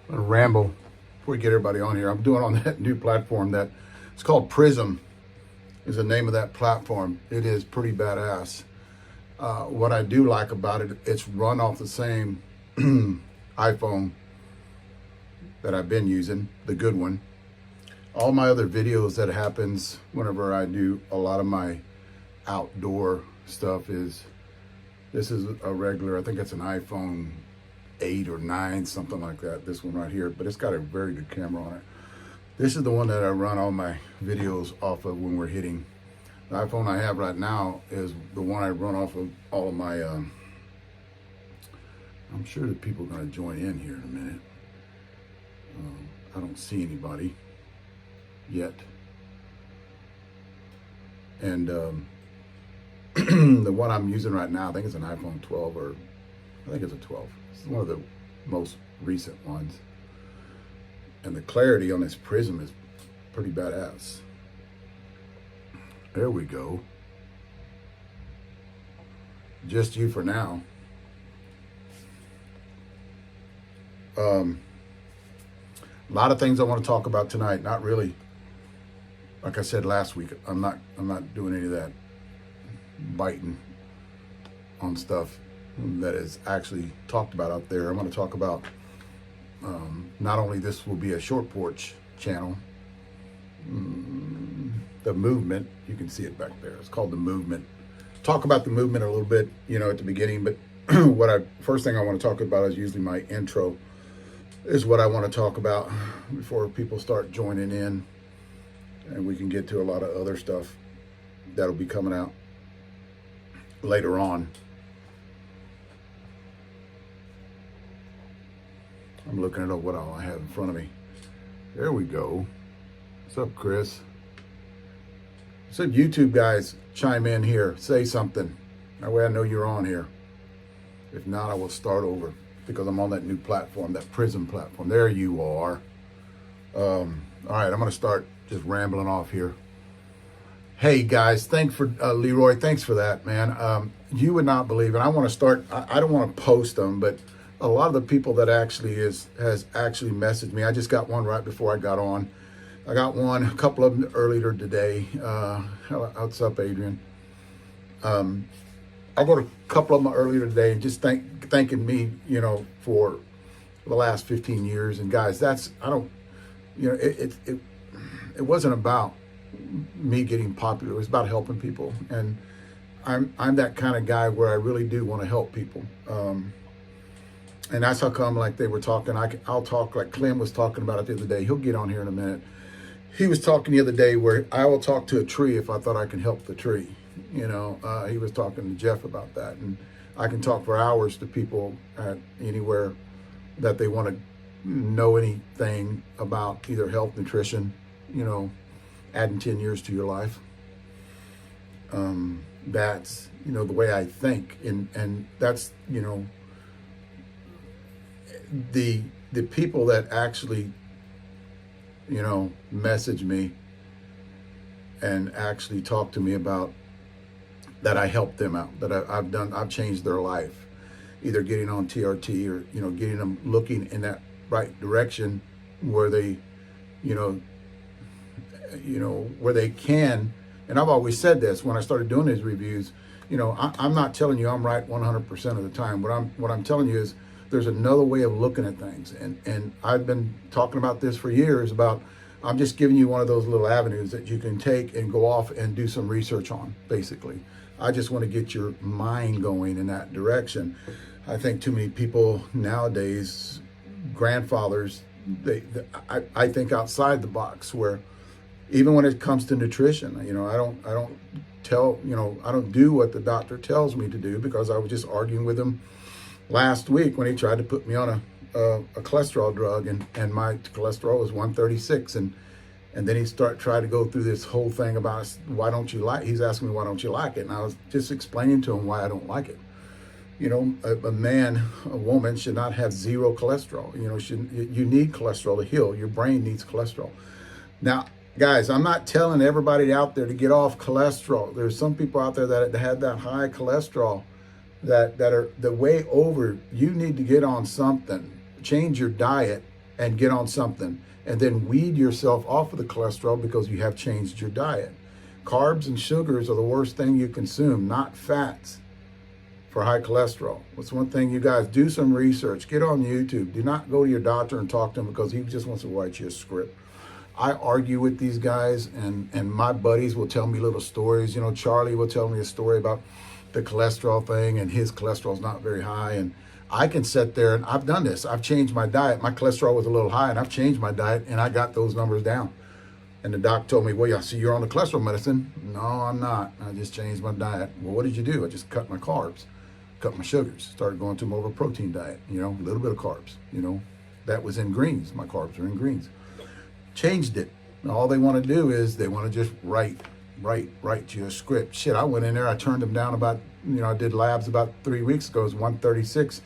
I'm gonna ramble before we get everybody on here. I'm doing on that new platform that it's called Prism is the name of that platform. It is pretty badass. What I do like about it, it's run off the same iPhone that I've been using, the good one. All my other videos that happens whenever I do a lot of my outdoor stuff this is a regular, I think it's an iPhone 8 or 9, something like that, this one right here, but it's got a very good camera on it. This is the one that I run all my videos off of when we're hitting. The iPhone I have right now is the one I run off of all of my, I'm sure that people are gonna join in here in a minute. I don't see anybody yet. And the one I'm using right now, I think it's an iPhone 12 or I think it's a 12. It's one of the most recent ones. And the clarity on this Prism is pretty badass. There we go. Just you for now. A lot of things I want to talk about tonight. Not really. Like I said last week, I'm not doing any of that biting on stuff that is actually talked about out there. I'm going to talk about not only this will be a short porch channel, the movement, you can see it back there. It's called the movement. Talk about the movement a little bit, at the beginning, but first thing I want to talk about is usually my intro is what I want to talk about before people start joining in, and we can get to a lot of other stuff that'll be coming out later on. I'm looking at what all I have in front of me. There we go. What's up, Chris? So YouTube guys, chime in here, say something. That way I know you're on here. If not, I will start over because I'm on that new platform, that Prism platform. There you are. All right, I'm gonna start just rambling off here. Hey guys, thanks for Leroy. Thanks for that, man. You would not believe it. I want to start. I don't want to post them, but a lot of the people that actually has actually messaged me. I just got one right before I got on. I got one, a couple of them earlier today. What's up, Adrian? I got a couple of them earlier today, and just thanking me, for the last 15 years. And guys, it wasn't about me getting popular. It was about helping people, and I'm that kind of guy where I really do want to help people. And that's how come, like they were talking, I'll talk like Clem was talking about it the other day. He'll get on here in a minute. He was talking the other day where I will talk to a tree if I thought I can help the tree. He was talking to Jeff about that, and I can talk for hours to people at anywhere that they want to know anything about either health, nutrition, adding 10 years to your life. That's, the way I think. And that's, the people that actually, message me and actually talk to me about that I helped them out, that I've changed their life, either getting on TRT or, getting them looking in that right direction where they, where they can. And I've always said this when I started doing these reviews, I'm not telling you I'm right 100% of the time. What I'm telling you is there's another way of looking at things. And I've been talking about this for years about, I'm just giving you one of those little avenues that you can take and go off and do some research on, basically. I just want to get your mind going in that direction. I think too many people nowadays, grandfathers, I think outside the box, where even when it comes to nutrition, I don't do what the doctor tells me to do, because I was just arguing with him last week when he tried to put me on a cholesterol drug, and my cholesterol was 136, and then he tried to go through this whole thing about he's asking me why don't you like it, and I was just explaining to him why I don't like it. A woman should not have zero cholesterol. You need cholesterol to heal. Your brain needs cholesterol. Now, guys, I'm not telling everybody out there to get off cholesterol. There's some people out there that have that high cholesterol that are the way over. You need to get on something, change your diet, and get on something. And then weed yourself off of the cholesterol because you have changed your diet. Carbs and sugars are the worst thing you consume, not fats for high cholesterol. What's one thing you guys do? Some research. Get on YouTube. Do not go to your doctor and talk to him because he just wants to write you a script. I argue with these guys, and my buddies will tell me little stories. You know, Charlie will tell me a story about the cholesterol thing, and his cholesterol is not very high. And I can sit there, and I've done this. I've changed my diet. My cholesterol was a little high, and I've changed my diet, and I got those numbers down. And the doc told me, well, yeah, see, you're on the cholesterol medicine. No, I'm not. I just changed my diet. Well, what did you do? I just cut my carbs, cut my sugars, started going to more of a protein diet, you know, a little bit of carbs, you know. That was in greens. My carbs are in greens. Changed it. And all they want to do is they want to just write you a script. Shit, I went in there, I turned them down about, you know, I did labs about 3 weeks ago. It was 136.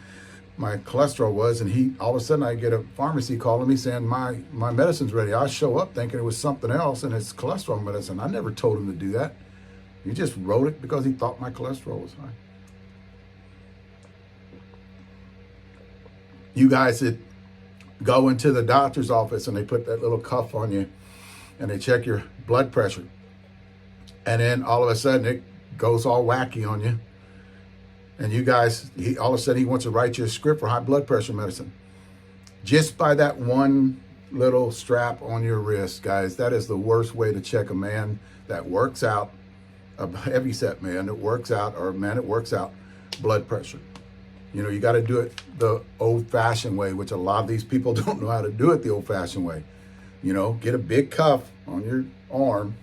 My cholesterol was, and he, all of a sudden I get a pharmacy calling me saying my medicine's ready. I show up thinking it was something else and it's cholesterol medicine. I never told him to do that. He just wrote it because he thought my cholesterol was high. You guys that go into the doctor's office and they put that little cuff on you and they check your blood pressure, and then all of a sudden it goes all wacky on you. And you guys, all of a sudden he wants to write you a script for high blood pressure medicine. Just by that one little strap on your wrist, guys, that is the worst way to check a man that works out, a heavyset man that works out, or a man that works out, blood pressure. You know, you got to do it the old-fashioned way, which a lot of these people don't know how to do it the old-fashioned way. You know, get a big cuff on your arm,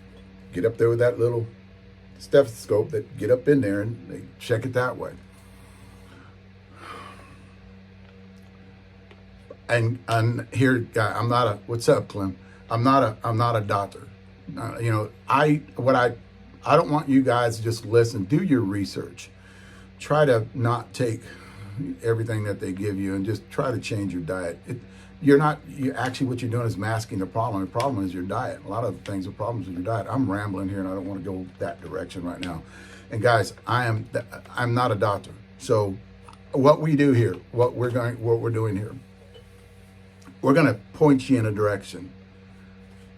get up there with that little stethoscope, that get up in there and they check it that way. And here, I'm not a, what's up, Clem? I'm not a doctor. You know, I don't want you guys to just listen. Do your research. Try to not take everything that they give you and just try to change your diet. You actually, what you're doing is masking the problem. The problem is your diet. A lot of things are problems with your diet. I'm rambling here and I don't want to go that direction right now. And guys, I'm not a doctor. So what we do here, what we're doing here, we're going to point you in a direction.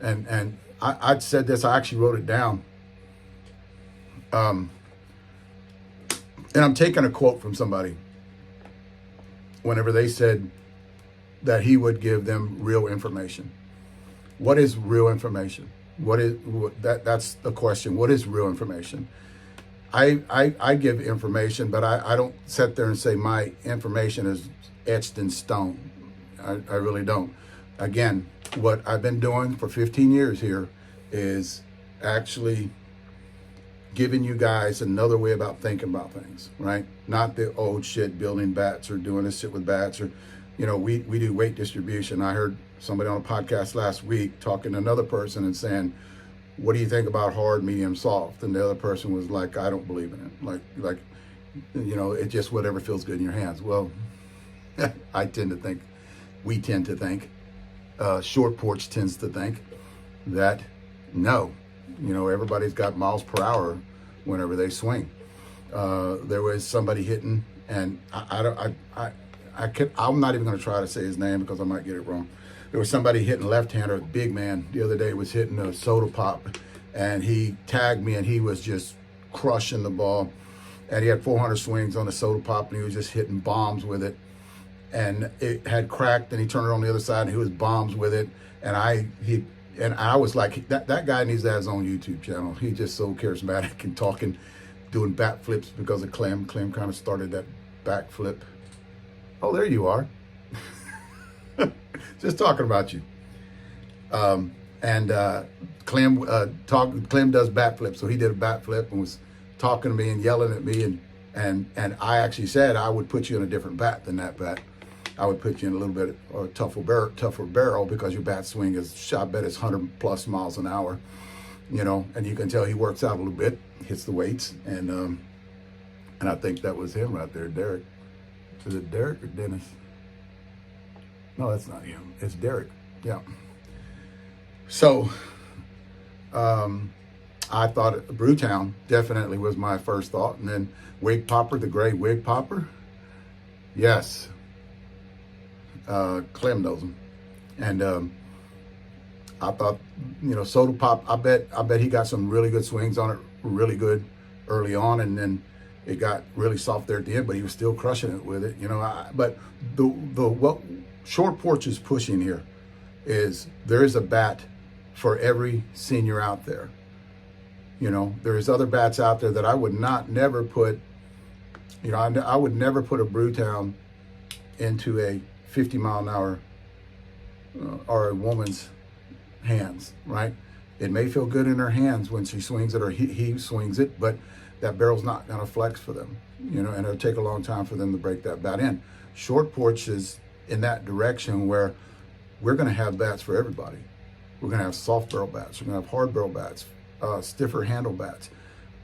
And I said this, I actually wrote it down. And I'm taking a quote from somebody whenever they said that he would give them real information. What is real information? That's the question. What is real information? I give information, but I don't sit there and say my information is etched in stone. I really don't. Again, what I've been doing for 15 years here is actually giving you guys another way about thinking about things, right? Not the old shit, building bats or doing this shit with bats, or, you know, we do weight distribution. I heard somebody on a podcast last week talking to another person and saying, what do you think about hard, medium, soft? And the other person was like, I don't believe in it. Like, you know, it just whatever feels good in your hands. Well, we tend to think, Short Porch tends to think that no, you know, everybody's got miles per hour whenever they swing. There was somebody hitting, and I'm not even going to try to say his name because I might get it wrong. There was somebody hitting left-hander, big man, the other day was hitting a soda pop, and he tagged me, and he was just crushing the ball. And he had 400 swings on the soda pop, and he was just hitting bombs with it. And it had cracked, and he turned it on the other side, and he was bombs with it. And I was like, that guy needs to have his own YouTube channel. He's just so charismatic and talking, doing bat flips because of Clem. Clem kind of started that back flip. Oh, there you are. Just talking about you. Clem does bat flips, so he did a bat flip and was talking to me and yelling at me, and I actually said I would put you in a different bat than that bat. I would put you in a little bit of a tougher barrel because your bat swing is, I bet it's 100 plus miles an hour, you know, and you can tell he works out a little bit, hits the weights, and I think that was him right there, Derek. Is it Derek or Dennis? No, that's not him. It's Derek. Yeah. So, I thought Brewtown definitely was my first thought, and then Wig Popper, the gray Wig Popper. Yes. Clem knows him. And I thought, Soda Pop, I bet he got some really good swings on it, really good early on, and then it got really soft there at the end, but he was still crushing it with it, but what Short Porch is pushing here is there is a bat for every senior out there. There's other bats out there that I would never put, I would never put a Brewtown into a 50-mile-an-hour or a woman's hands, right? It may feel good in her hands when she swings it or he swings it, but that barrel's not going to flex for them, and it'll take a long time for them to break that bat in. Short Porch is in that direction where we're going to have bats for everybody. We're going to have soft barrel bats. We're going to have hard barrel bats, stiffer handle bats.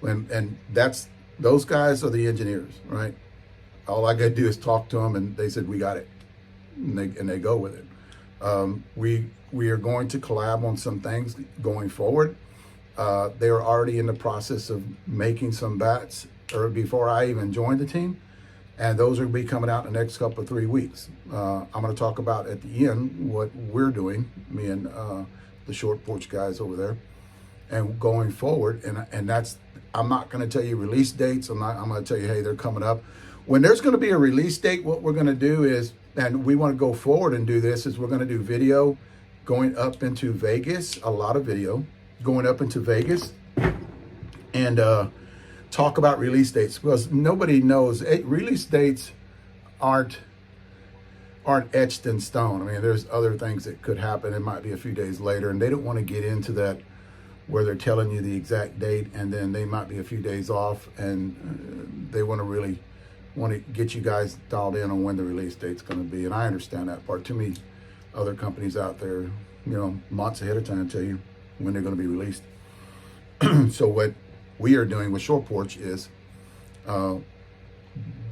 And those guys are the engineers, right? All I got to do is talk to them, and they said, we got it. And they go with it. We are going to collab on some things going forward. They are already in the process of making some bats or before I even joined the team. And those will be coming out in the next couple of 3 weeks. I'm going to talk about at the end what we're doing, me and the Short Porch guys over there, and going forward. And that's, I'm not going to tell you release dates. I'm going to tell you, hey, they're coming up. When there's going to be a release date, what we're going to do is, and we want to go forward and do this, is we're going to do video going up into Vegas, a lot of video going up into Vegas, and talk about release dates, because nobody knows. Release dates aren't etched in stone. I mean, there's other things that could happen. It might be a few days later, and they don't want to get into that where they're telling you the exact date, and then they might be a few days off, and they want to get you guys dialed in on when the release date's going to be. And I understand that part. Too many other companies out there, months ahead of time tell you when they're going to be released. So what we are doing with Short Porch is the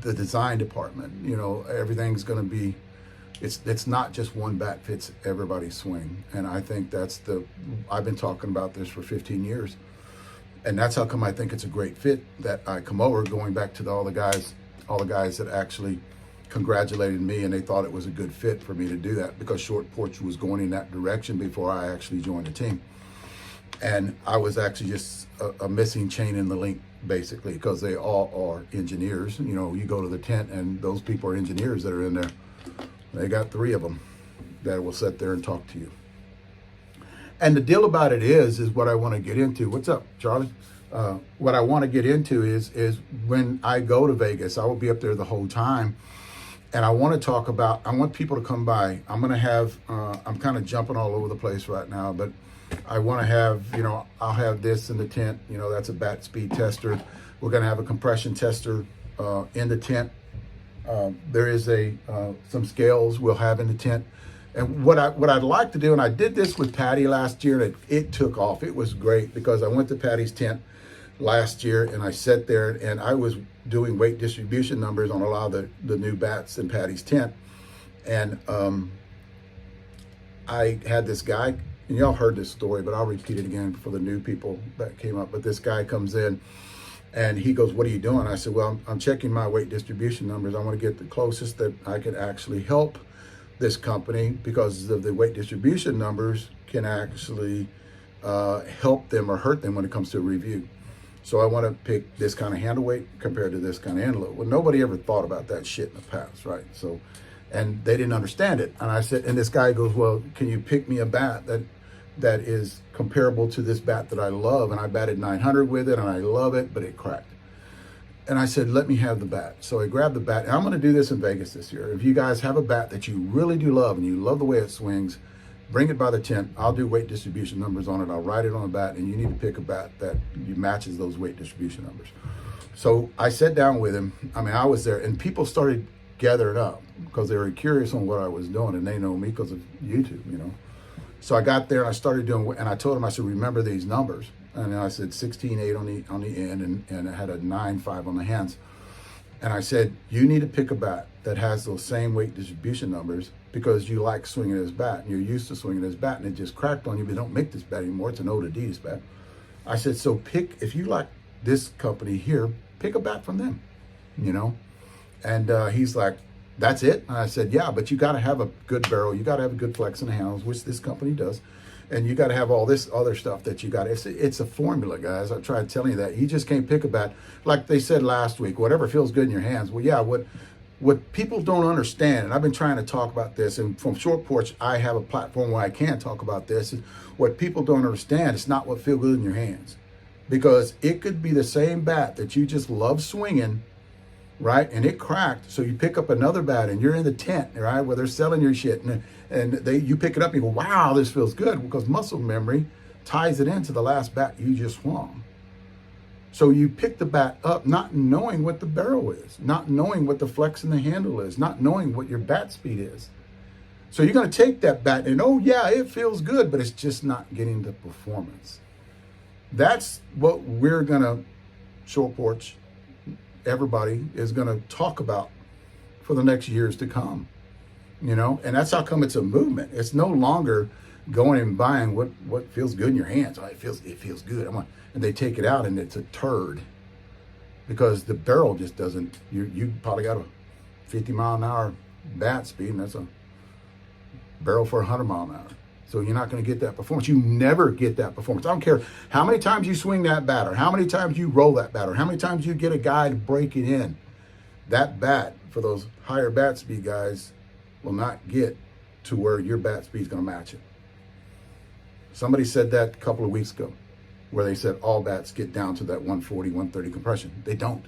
design department. Everything's going to be, it's not just one bat fits everybody's swing. And I think I've been talking about this for 15 years. And that's how come I think it's a great fit that I come over, going back to all the guys that actually congratulated me, and they thought it was a good fit for me to do that, because Short Porch was going in that direction before I actually joined the team. And I was actually just a missing chain in the link, basically, because they all are engineers. You go to the tent and those people are engineers that are in there. They got 3 of them that will sit there and talk to you. And the deal about it is what I want to get into. What's up, Charlie? What I want to get into is when I go to Vegas, I will be up there the whole time. And I want to talk about, I want people to come by. I'm going to have, I'm kind of jumping all over the place right now, but I want to have, I'll have this in the tent. That's a bat speed tester. We're going to have a compression tester in the tent. There is some scales we'll have in the tent. And what I'd like to do, and I did this with Patty last year, and it took off. It was great, because I went to Patty's tent last year and I sat there and I was doing weight distribution numbers on a lot of the new bats in Patty's tent. And I had this guy, and y'all heard this story, but I'll repeat it again for the new people that came up. But this guy comes in and he goes, what are you doing? I said, well, I'm checking my weight distribution numbers. I want to get the closest that I could actually help this company, because of the weight distribution numbers can actually help them or hurt them when it comes to a review. So I want to pick this kind of handle weight compared to this kind of handle weight. Well, nobody ever thought about that shit in the past, right? So, and they didn't understand it. And I said, and this guy goes, well, can you pick me a bat that is comparable to this bat that I love? And I batted 900 with it and I love it, but it cracked. And I said, let me have the bat. So I grabbed the bat, and I'm going to do this in Vegas this year. If you guys have a bat that you really do love and you love the way it swings, bring it by the tent. I'll do weight distribution numbers on it. I'll write it on the bat, and you need to pick a bat that matches those weight distribution numbers. So I sat down with him. I was there, and people started gathering up because they were curious on what I was doing, and they know me because of YouTube, So I got there and I started doing, and I told him, I said, remember these numbers. And I said 16.8 on the end, and I had a 9.5 on the hands. And I said, you need to pick a bat that has those same weight distribution numbers, because you like swinging this bat and you're used to swinging this bat, and it just cracked on you. But don't make this bat anymore. It's an old Adidas bat. I said, so if you like this company here, pick a bat from them, And he's like, That's it? And I said, yeah, but you got to have a good barrel. You got to have a good flex in the handles, which this company does. And you got to have all this other stuff that you got. It's a formula, guys. I tried telling you that. You just can't pick a bat. Like they said last week, whatever feels good in your hands. Well, yeah, what people don't understand, and I've been trying to talk about this, and from Short Porch, I have a platform where I can talk about this. Is what people don't understand, it's not what feels good in your hands. Because it could be the same bat that you just love swinging, right? And it cracked. So you pick up another bat and you're in the tent, right? Where they're selling your shit. And you pick it up and you go, wow, this feels good. Because muscle memory ties it into the last bat you just swung. So you pick the bat up not knowing what the barrel is, not knowing what the flex in the handle is, not knowing what your bat speed is. So you're going to take that bat and, oh yeah, it feels good, but it's just not getting the performance. That's what we're going to, Short Porch, everybody is going to talk about for the next years to come, and that's how come it's a movement. It's no longer going and buying what feels good in your hands. Oh, it feels good. And they take it out and it's a turd because the barrel just doesn't. You probably got a 50 mile an hour bat speed, and that's a barrel for 100 mile an hour. So you're not going to get that performance. You never get that performance. I don't care how many times you swing that bat, or how many times you roll that bat, or how many times you get a guy to break it in. That bat, for those higher bat speed guys, will not get to where your bat speed is going to match it. Somebody said that a couple of weeks ago, where they said all bats get down to that 140, 130 compression. They don't.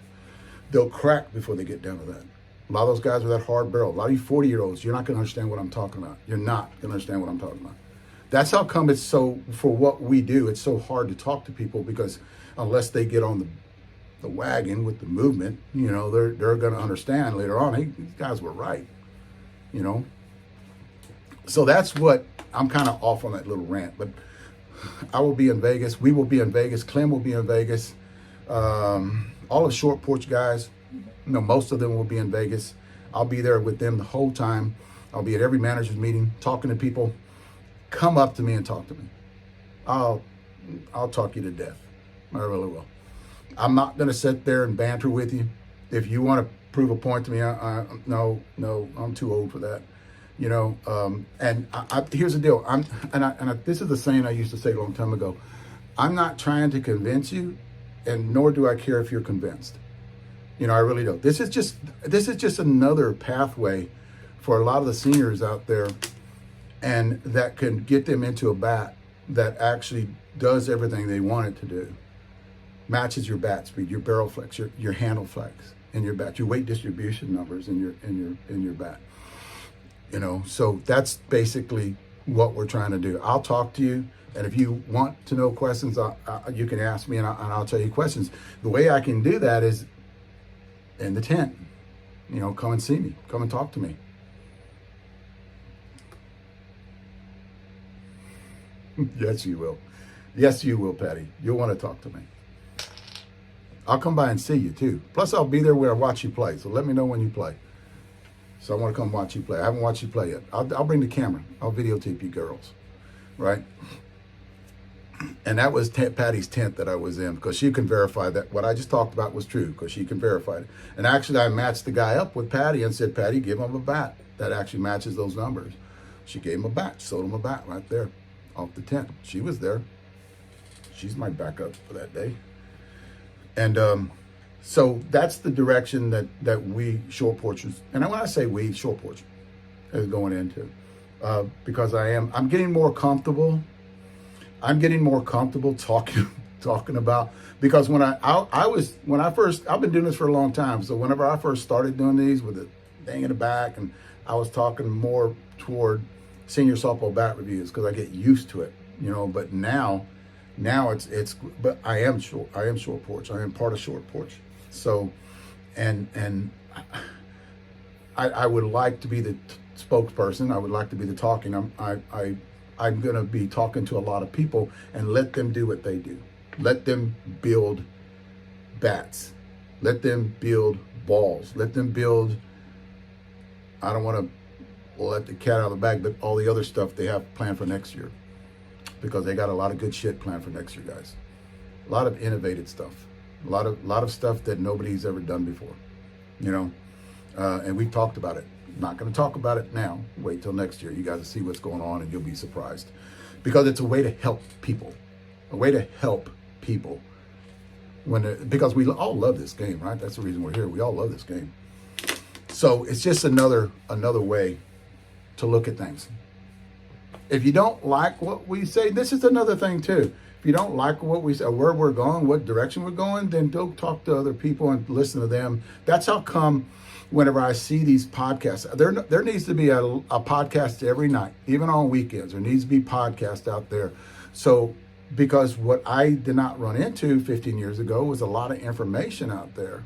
They'll crack before they get down to that. A lot of those guys with that hard barrel, a lot of you 40-year-olds, you're not going to understand what I'm talking about. You're not going to understand what I'm talking about. That's how come it's so, for what we do, it's so hard to talk to people, because unless they get on the wagon with the movement, they're going to understand later on, hey, these guys were right, So that's what, I'm kind of off on that little rant, but I will be in Vegas. We will be in Vegas. Clem will be in Vegas. All the Short Porch guys, most of them will be in Vegas. I'll be there with them the whole time. I'll be at every manager's meeting, talking to people. Come up to me and talk to me. I'll talk you to death. I really will. I'm not going to sit there and banter with you. If you want to prove a point to me, no, I'm too old for that. And here's the deal. This is the saying I used to say a long time ago. I'm not trying to convince you, and nor do I care if you're convinced. I really don't. This is just another pathway for a lot of the seniors out there, and that can get them into a bat that actually does everything they want it to do. Matches your bat speed, your barrel flex, your handle flex in your bat, your weight distribution numbers in your bat. So that's basically what we're trying to do. I'll talk to you, and if you want to know questions, you can ask me, and I'll tell you questions. The way I can do that is in the tent. Come and see me. Come and talk to me. Yes, you will. Yes, you will, Patty. You'll want to talk to me. I'll come by and see you, too. Plus, I'll be there where I watch you play, so let me know when you play. So I want to come watch you play. I haven't watched you play yet. I'll bring the camera. I'll videotape you girls, right? And that was Patty's tent that I was in, because she can verify that what I just talked about was true, because she can verify it. And actually, I matched the guy up with Patty and said, Patty, give him a bat that actually matches those numbers. She gave him a bat, sold him a bat right there off the tent. She was there. She's my backup for that day. And so that's the direction that we Short Porchers, and when I say we, Short Porch is going into, because I'm getting more comfortable. I'm getting more comfortable talking about, because when I've been doing this for a long time. So whenever I first started doing these with the thing in the back, and I was talking more toward senior softball bat reviews, because I get used to it, but now it's, but I am Short Porch. I am part of Short Porch. So, and I would like to be the spokesperson. I would like to be the talking. I'm going to be talking to a lot of people and let them do what they do. Let them build bats. Let them build balls. Let them build, I don't want to let the cat out of the bag, but all the other stuff they have planned for next year. Because they got a lot of good shit planned for next year, guys. A lot of innovative stuff. A lot of stuff that nobody's ever done before. And we've talked about it. I'm not going to talk about it now. Wait till next year. You guys will see what's going on and you'll be surprised. Because it's a way to help people. A way to help people. Because we all love this game, right? That's the reason we're here. We all love this game. So it's just another way to look at things. If you don't like what we say, this is another thing too. If you don't like what we say, where we're going, what direction we're going, then go talk to other people and listen to them. That's how come whenever I see these podcasts, there needs to be a podcast every night, even on weekends. There needs to be podcasts out there. So, because what I did not run into 15 years ago was a lot of information out there,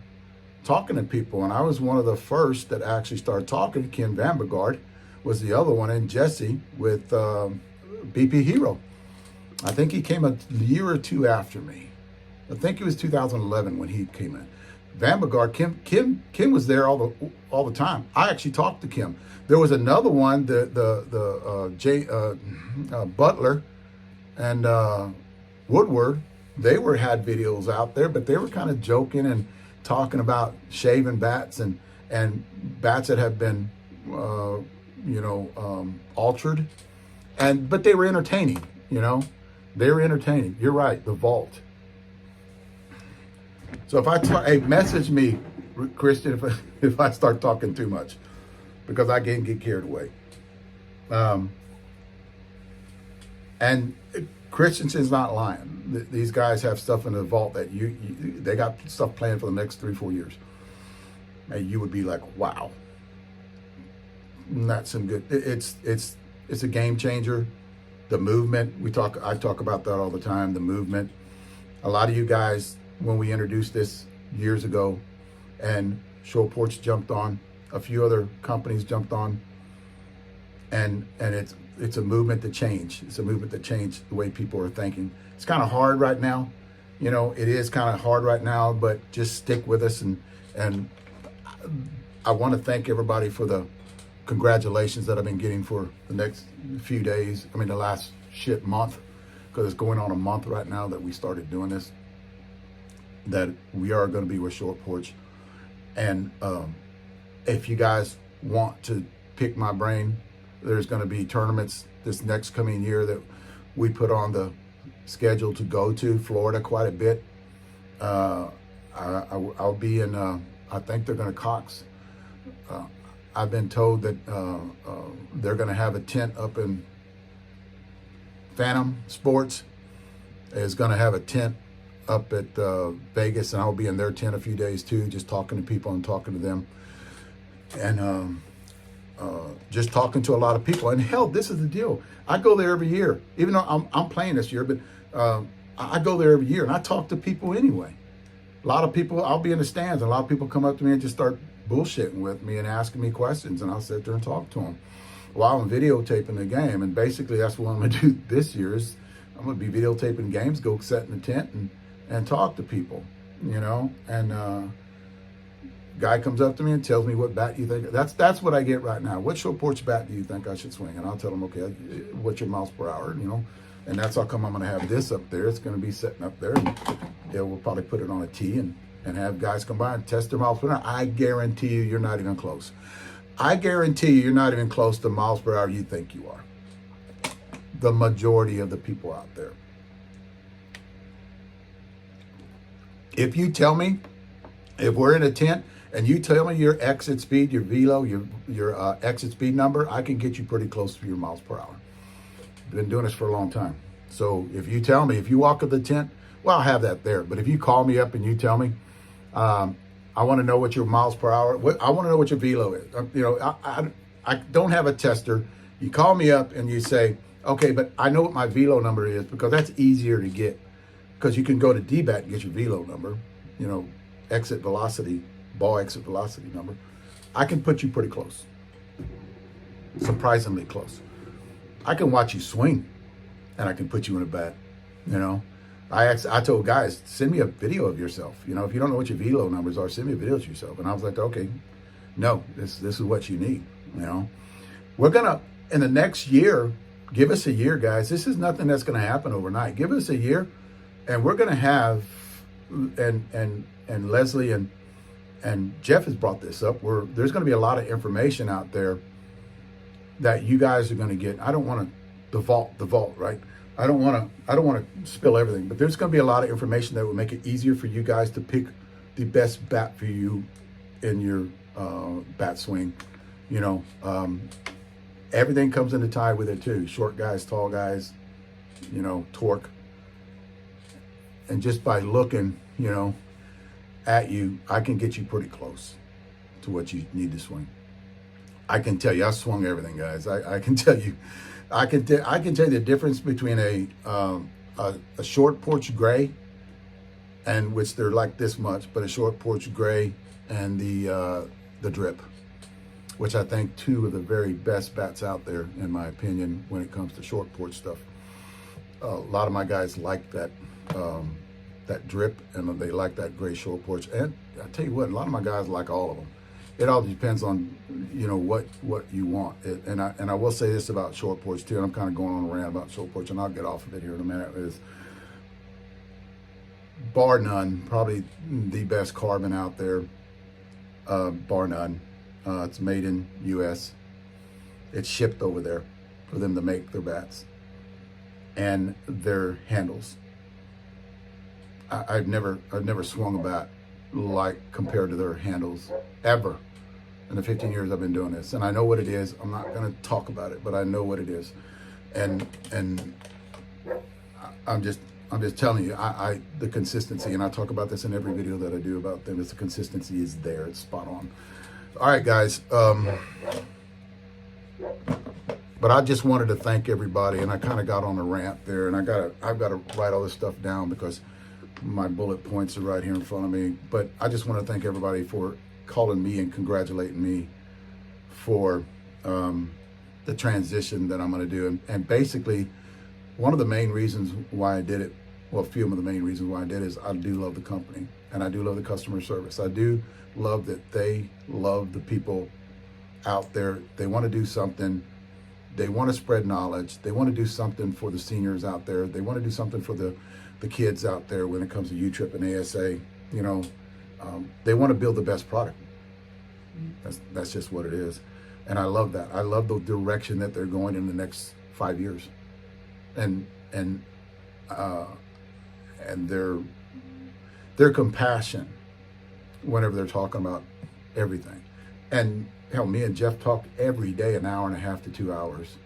talking to people. And I was one of the first that actually started talking. Ken Vandergaard was the other one, and Jesse with BP Hero. I think he came a year or two after me. I think it was 2011 when he came in. Vandergaard, Kim was there all the time. I actually talked to Kim. There was another one, Butler and Woodward. They had videos out there, but they were kind of joking and talking about shaving bats and bats that have been altered, but they were entertaining. They were entertaining. You're right. The vault. So if hey, message me, Christian, if I start talking too much, because I can get carried away. And Christensen's not lying. These guys have stuff in the vault that they got stuff planned for the next 3-4 years. And you would be like, wow, that's some good. It's a game changer. The movement, I talk about that all the time. The movement. A lot of you guys, when we introduced this years ago, and Shore Porch jumped on, a few other companies jumped on, and it's a movement to change. It's a movement to change the way people are thinking. It's kind of hard right now. It is kind of hard right now, but just stick with us. And I want to thank everybody for the congratulations that I've been getting for the next few days. I mean, the last month, because it's going on a month right now that we started doing this, that we are going to be with Shore Porch. And if you guys want to pick my brain, there's going to be tournaments this next coming year that we put on the schedule to go to Florida quite a bit. I'll be in, I think they're going to Cox. I've been told that they're going to have a tent up in Phantom Sports. Is going to have a tent up at Vegas, and I'll be in their tent a few days too, just talking to people and talking to them. And just talking to a lot of people. And hell, this is the deal. I go there every year, even though I'm playing this year, but I go there every year and I talk to people anyway. A lot of people, I'll be in the stands, and a lot of people come up to me and just start bullshitting with me and asking me questions, and I'll sit there and talk to them while I'm videotaping the game. And basically that's what I'm going to do this year is I'm going to be videotaping games, go sit in the tent and talk to people, and guy comes up to me and tells me what bat you think. That's what I get right now. What Shore Porch bat do you think I should swing? And I'll tell them, okay, what's your miles per hour? And that's how come I'm going to have this up there. It's going to be sitting up there, and we'll probably put it on a tee and have guys come by and test their miles per hour. I guarantee you, you're not even close. I guarantee you, you're not even close to miles per hour you think you are. The majority of the people out there. If you tell me, if we're in a tent and you tell me your exit speed, your velo, your exit speed number, I can get you pretty close to your miles per hour. I've been doing this for a long time. So if you tell me, if you walk up the tent, well, I'll have that there. But if you call me up and you tell me, I want to know what your miles per hour, I want to know what your velo is. I don't have a tester. You call me up and you say, okay, but I know what my velo number is, because that's easier to get, because you can go to DBAT and get your velo number, exit velocity, ball exit velocity number. I can put you pretty close, surprisingly close. I can watch you swing and I can put you in a bat. I told guys, send me a video of yourself. If you don't know what your velo numbers are, send me a video of yourself. And I was like, okay, no, this is what you need. We're gonna, in the next year, give us a year, guys. This is nothing that's gonna happen overnight. Give us a year, and we're gonna have, and Leslie and and Jeff has brought this up, where there's going to be a lot of information out there that you guys are going to get. I don't want to the vault, right? I don't want to spill everything, but there's going to be a lot of information that will make it easier for you guys to pick the best bat for you in your bat swing. You know, everything comes into tie with it too. Short guys, tall guys, you know, torque. And just by looking, you know, at you, I can get you pretty close to what you need to swing. I can tell you, I swung everything, guys. I can tell you, I can tell you the difference between a short porch gray, and which they're like this much, but a short porch gray and the drip, which I think two of the very best bats out there, in my opinion, when it comes to short porch stuff. A lot of my guys like that that drip, and they like that gray short porch. And I tell you what, a lot of my guys like all of them. It all depends on, you know, what you want. And I will say this about short porch too, and I'm kind of going on a rant about short porch, and I'll get off of it here in a minute, is bar none, probably the best carbon out there, bar none. It's made in U.S. It's shipped over there for them to make their bats and their handles. I've never swung a bat like compared to their handles ever in the 15 years I've been doing this. And I know what it is. I'm not going to talk about it, but I know what it is. And I'm just telling you, the consistency, and I talk about this in every video that I do about them, is the consistency is there. It's spot on. All right, guys. But I just wanted to thank everybody, and I kind of got on a rant there, and I've got to write all this stuff down because my bullet points are right here in front of me. But I just want to thank everybody for calling me and congratulating me for the transition that I'm going to do. And basically, one of the main reasons why I did it, well, a few of the main reasons why I did it, is I do love the company, and I do love the customer service. I do love that they love the people out there. They want to do something. They want to spread knowledge. They want to do something for the seniors out there. They want to do something for the kids out there when it comes to U-Trip and ASA. You know, they want to build the best product. That's just what it is. And I love that. I love the direction that they're going in the next 5 years. And their compassion whenever they're talking about everything. And hell, me and Jeff talk every day, an hour and a half to 2 hours.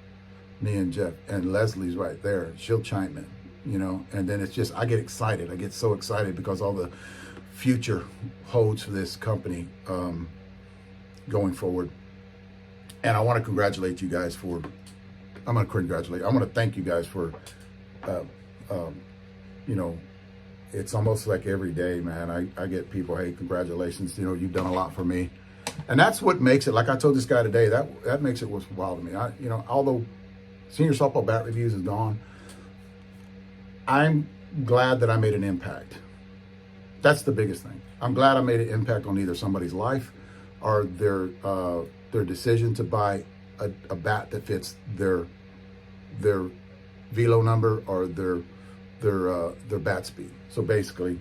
Me and Jeff, and Leslie's right there. She'll chime in, you know, and then it's just, I get excited. I get so excited because all the future holds for this company going forward. And I want to congratulate you guys for, I want to thank you guys for, you know, it's almost like every day, man, I get people, hey, congratulations, you know, you've done a lot for me. And that's what makes it, like I told this guy today, that makes it worthwhile to me. You know, although Senior Softball Bat Reviews is gone, I'm glad that I made an impact. That's the biggest thing. I'm glad I made an impact on either somebody's life or their decision to buy a bat that fits their velo number or their bat speed. So basically,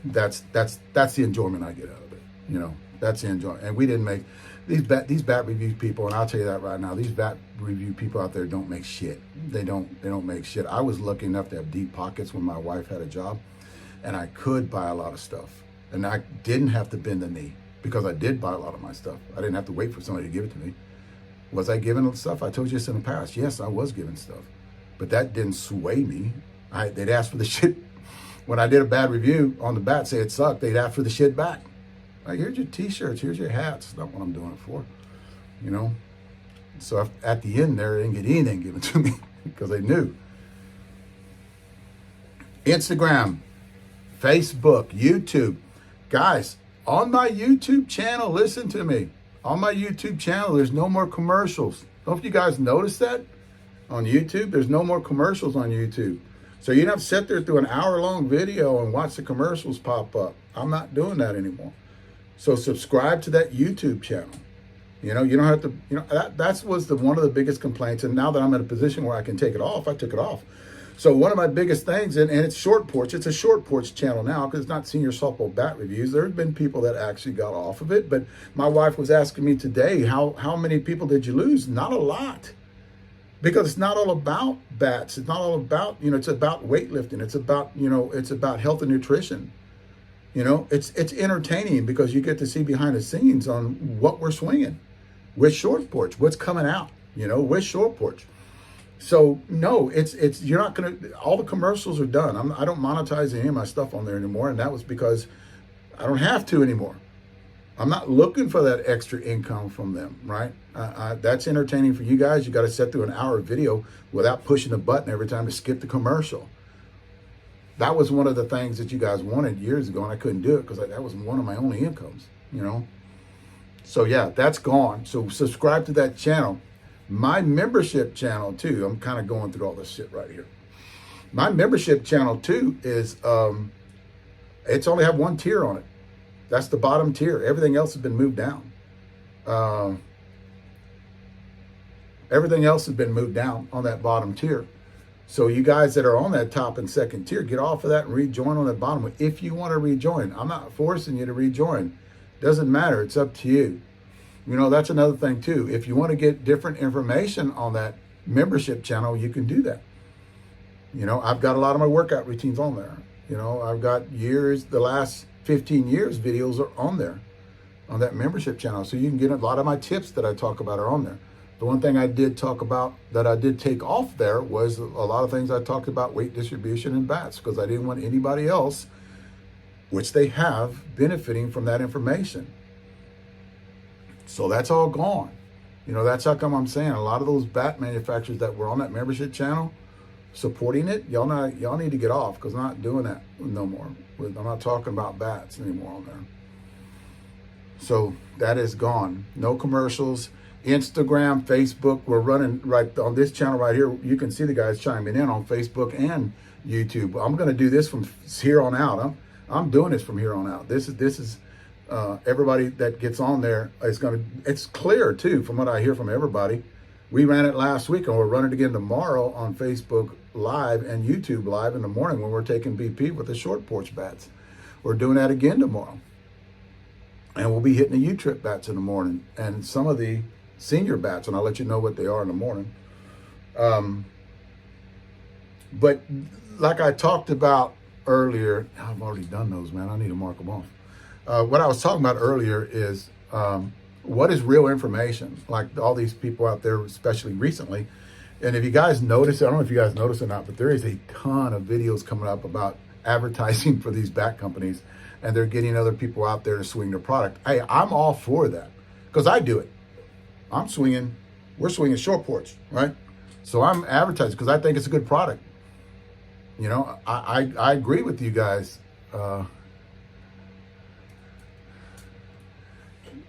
that's the enjoyment I get out of it. You know, that's the enjoyment. And we didn't make these bat review people, and I'll tell you that right now, these bat review people out there don't make shit. They don't make shit. I was lucky enough to have deep pockets when my wife had a job, and I could buy a lot of stuff, and I didn't have to bend the knee because I did buy a lot of my stuff. I didn't have to wait for somebody to give it to me. Was I giving stuff? I told you this in the past. Yes, I was giving stuff, but that didn't sway me. They'd ask for the shit. When I did a bad review on the bat, say it sucked, they'd ask for the shit back. Like, here's your t-shirts, here's your hats. That's not what I'm doing it for, you know? So at the end there, they didn't get anything given to me because they knew. Instagram, Facebook, YouTube. Guys, on my YouTube channel, listen to me. On my YouTube channel, there's no more commercials. Don't you guys notice that? On YouTube, there's no more commercials on YouTube. So you don't have to sit there through an hour-long video and watch the commercials pop up. I'm not doing that anymore. So subscribe to that YouTube channel. You know, you don't have to, you know, that was one of the biggest complaints. And now that I'm in a position where I can take it off, I took it off. So one of my biggest things, and it's Short Porch. It's a Short Porch channel now because it's not senior softball bat reviews. There have been people that actually got off of it, but my wife was asking me today, how many people did you lose? Not a lot, because it's not all about bats. It's not all about, it's about weightlifting. It's about, it's about health and nutrition. It's entertaining because you get to see behind the scenes on what we're swinging with Short Porch, what's coming out, with Short Porch. So no, it's you're not gonna. All the commercials are done. I don't monetize any of my stuff on there anymore, and that was because I don't have to anymore. I'm not looking for that extra income from them, right? That's entertaining for you guys. You got to sit through an hour of video without pushing the button every time to skip the commercial. That was one of the things that you guys wanted years ago, and I couldn't do it because that was one of my only incomes, So yeah, that's gone. So subscribe to that channel. My membership channel too, I'm kind of going through all this shit right here. My membership channel too is, it's only have one tier on it. That's the bottom tier. Everything else has been moved down. Everything else has been moved down on that bottom tier. So you guys that are on that top and second tier, get off of that and rejoin on the bottom if you want to rejoin. I'm not forcing you to rejoin. Doesn't matter. It's up to you. That's another thing too. If you want to get different information on that membership channel, you can do that. I've got a lot of my workout routines on there. I've got the last 15 years videos are on there, on that membership channel. So you can get a lot of my tips that I talk about are on there. The one thing I did talk about that I did take off there was a lot of things I talked about weight distribution and bats, because I didn't want anybody else, which they have, benefiting from that information. So that's all gone. That's how come I'm saying a lot of those bat manufacturers that were on that membership channel supporting it, y'all need to get off, because I'm not doing that no more. I'm not talking about bats anymore on there. So that is gone. No commercials. Instagram, Facebook, we're running right on this channel right here. You can see the guys chiming in on Facebook and YouTube. I'm going to do this from here on out. I'm doing this from here on out. This is everybody that gets on there is it's clear too from what I hear from everybody. We ran it last week and we'll run it again tomorrow on Facebook Live and YouTube Live in the morning when we're taking BP with the Short Porch bats. We're doing that again tomorrow. And we'll be hitting the U-Trip bats in the morning and some of the senior bats, and I'll let you know what they are in the morning. But like I talked about earlier, I've already done those, man. I need to mark them off. What I was talking about earlier is what is real information? Like all these people out there, especially recently. And if you guys notice, I don't know if you guys notice or not, but there is a ton of videos coming up about advertising for these bat companies, and they're getting other people out there to swing their product. Hey, I'm all for that because I do it. We're swinging Short Porch, right? So I'm advertising because I think it's a good product. I agree with you guys. I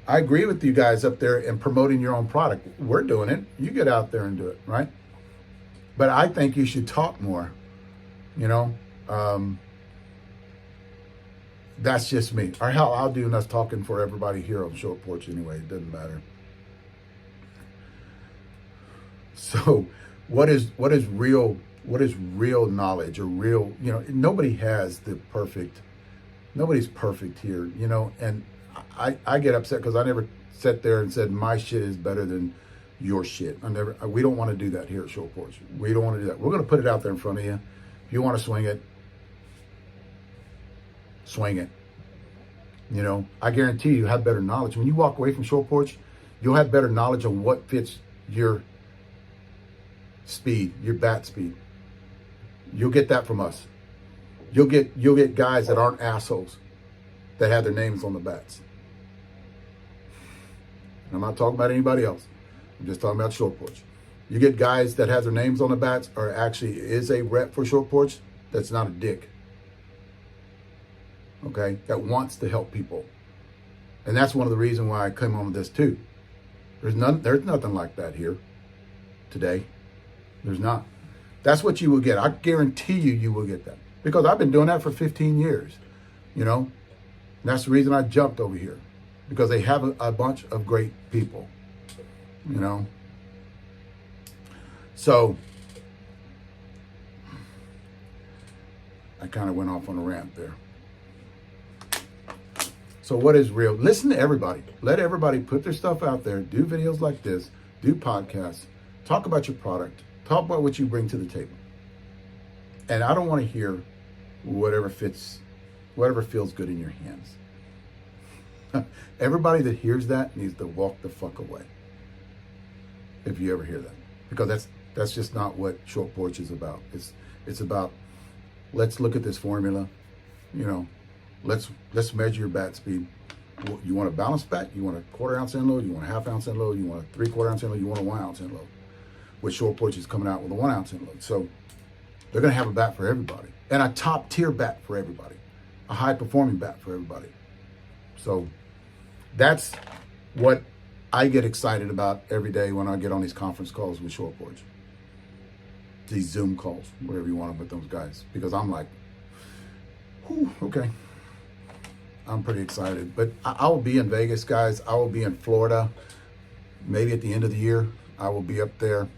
agree with you guys up there in promoting your own product. We're doing it. You get out there and do it, right? But I think you should talk more, that's just me. Or hell, I'll do enough talking for everybody here on Short Porch anyway. It doesn't matter. So what is real knowledge or real, nobody's perfect here, and I get upset because I never sat there and said my shit is better than your shit. We don't want to do that here at Short Porch. We don't want to do that. We're going to put it out there in front of you. If you want to swing it, swing it. I guarantee you have better knowledge. When you walk away from Short Porch, you'll have better knowledge of what fits your speed, your bat speed. You'll get that from us. You'll get guys that aren't assholes that have their names on the bats. I'm not talking about anybody else. I'm just talking about Short Porch. You get guys that have their names on the bats or actually is a rep for Short Porch that's not a dick. Okay? That wants to help people. And that's one of the reasons why I came on with this too. There's nothing like that here today. There's not. That's what you will get. I guarantee you will get that. Because I've been doing that for 15 years. And that's the reason I jumped over here. Because they have a bunch of great people. So kind of went off on a rant there. So what is real? Listen to everybody. Let everybody put their stuff out there. Do videos like this. Do podcasts. Talk about your product. Talk about what you bring to the table. And I don't want to hear whatever feels good in your hands. Everybody that hears that needs to walk the fuck away. If you ever hear that. Because that's just not what Short Porch is about. It's about, let's look at this formula, you know, let's measure your bat speed. You want a balanced bat? You want a 1/4 ounce end load? You want a 1/2 ounce end load? You want a 3/4 ounce end load? You want a 1 ounce end load? With Short Porch is coming out with a 1 ounce end load. So they're going to have a bat for everybody, and a top tier bat for everybody, a high performing bat for everybody. So that's what I get excited about every day when I get on these conference calls with Short Porch. These Zoom calls, whatever you want with those guys, because I'm like, whew, okay. I'm pretty excited. But I will be in Vegas, guys. I will be in Florida. Maybe at the end of the year, I will be up there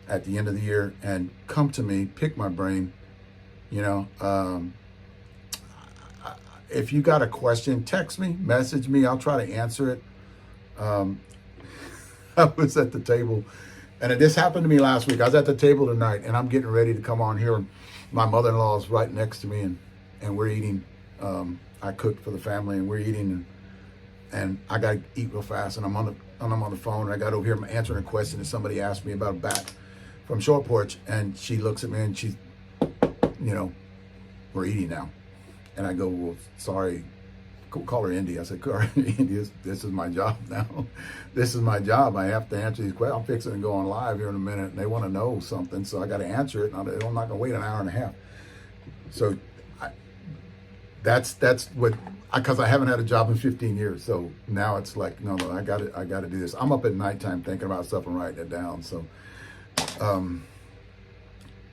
at the end of the year, and come to me, pick my brain. You know, if you got a question, text me, message me. I'll try to answer it. I was at the table, and this happened to me last week. I was at the table tonight, and I'm getting ready to come on here. My mother-in-law is right next to me, and we're eating. I cooked for the family, and we're eating, and I got to eat real fast, and I'm on the phone, and I got over here, I'm answering a question, and somebody asked me about a bat from Short Porch, and she looks at me, and she's, you know, we're eating now. And I go, well, sorry, call her Indy. I said, call her Indy, this is my job now. This is my job. I have to answer these questions. I'm fixing to go on live here in a minute, and they want to know something, so I got to answer it, and I'm not going to wait an hour and a half. So that's what, because I haven't had a job in 15 years. So now it's like, no, I got to do this. I'm up at nighttime thinking about stuff and writing it down. So, all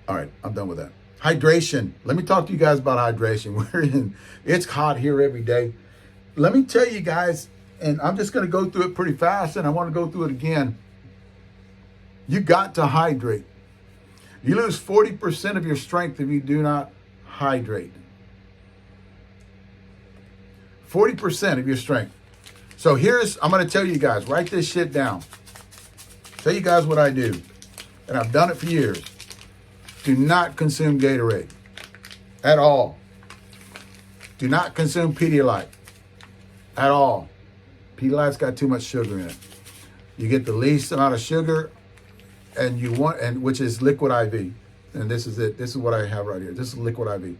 right, I'm done with that. Hydration. Let me talk to you guys about hydration. It's hot here every day. Let me tell you guys, and I'm just going to go through it pretty fast, and I want to go through it again. You got to hydrate. You lose 40% of your strength if you do not hydrate. 40% of your strength. So I'm going to tell you guys, write this shit down. Tell you guys what I do. And I've done it for years. Do not consume Gatorade at all. Do not consume Pedialyte at all. Pedialyte's got too much sugar in it. You get the least amount of sugar, and which is liquid IV. And this is it. This is what I have right here. This is liquid IV.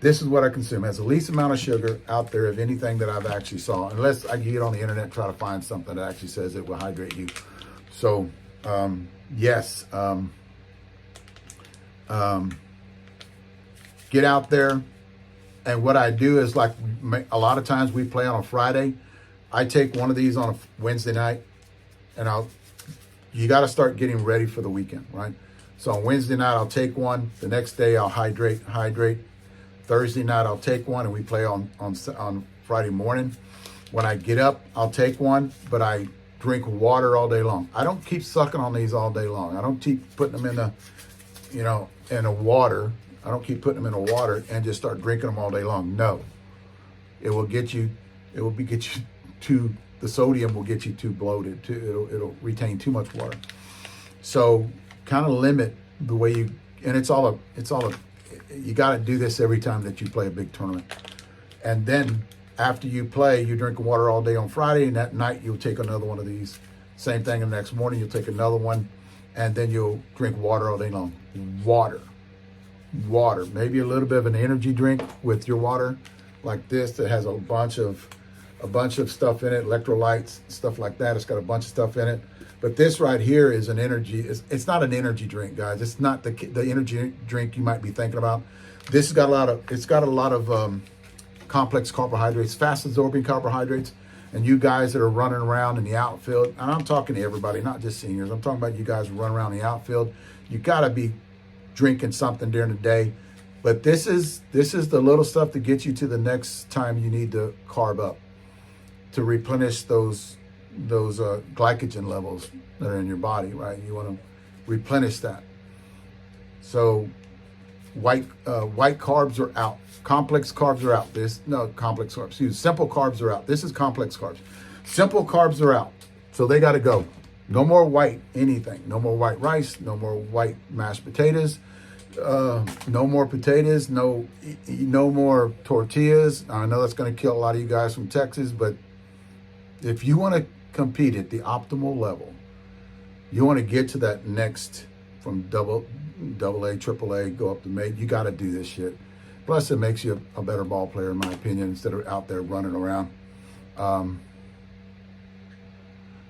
This is what I consume. It has the least amount of sugar out there of anything that I've actually saw, unless I get on the internet and try to find something that actually says it will hydrate you. So, yes. Get out there. And what I do is, like, a lot of times we play on a Friday. I take one of these on a Wednesday night, and you got to start getting ready for the weekend, right? So on Wednesday night, I'll take one. The next day, I'll hydrate. Thursday night, I'll take one, and we play on Friday morning. When I get up, I'll take one, but I drink water all day long. I don't keep sucking on these all day long. I don't keep putting them in a water. I don't keep putting them in the water and just start drinking them all day long. No, the sodium will get you too bloated. It'll retain too much water. So kind of limit the way you got to do this every time that you play a big tournament. And then after you play, you drink water all day on Friday, and that night you'll take another one of these. Same thing the next morning, you'll take another one, and then you'll drink water all day long. Water. Maybe a little bit of an energy drink with your water, like this, that has a bunch of stuff in it, electrolytes, stuff like that. It's got a bunch of stuff in it. But this right here is an energy. It's not an energy drink, guys. It's not the energy drink you might be thinking about. This has got a lot of complex carbohydrates, fast absorbing carbohydrates. And you guys that are running around in the outfield, and I'm talking to everybody, not just seniors. I'm talking about you guys who run around the outfield. You got to be drinking something during the day. But this is the little stuff that gets you to the next time you need to carb up, to replenish those glycogen levels that are in your body, right? You want to replenish that. So white carbs are out. Complex carbs are out. Complex carbs. Excuse me, simple carbs are out. This is complex carbs. Simple carbs are out. So they got to go. No more white anything. No more white rice. No more white mashed potatoes. No more potatoes. No more tortillas. I know that's going to kill a lot of you guys from Texas, but if you want to compete at the optimal level, you want to get to that next from double A, triple A, go up to mate. You got to do this shit. Plus, it makes you a better ball player, in my opinion, instead of out there running around.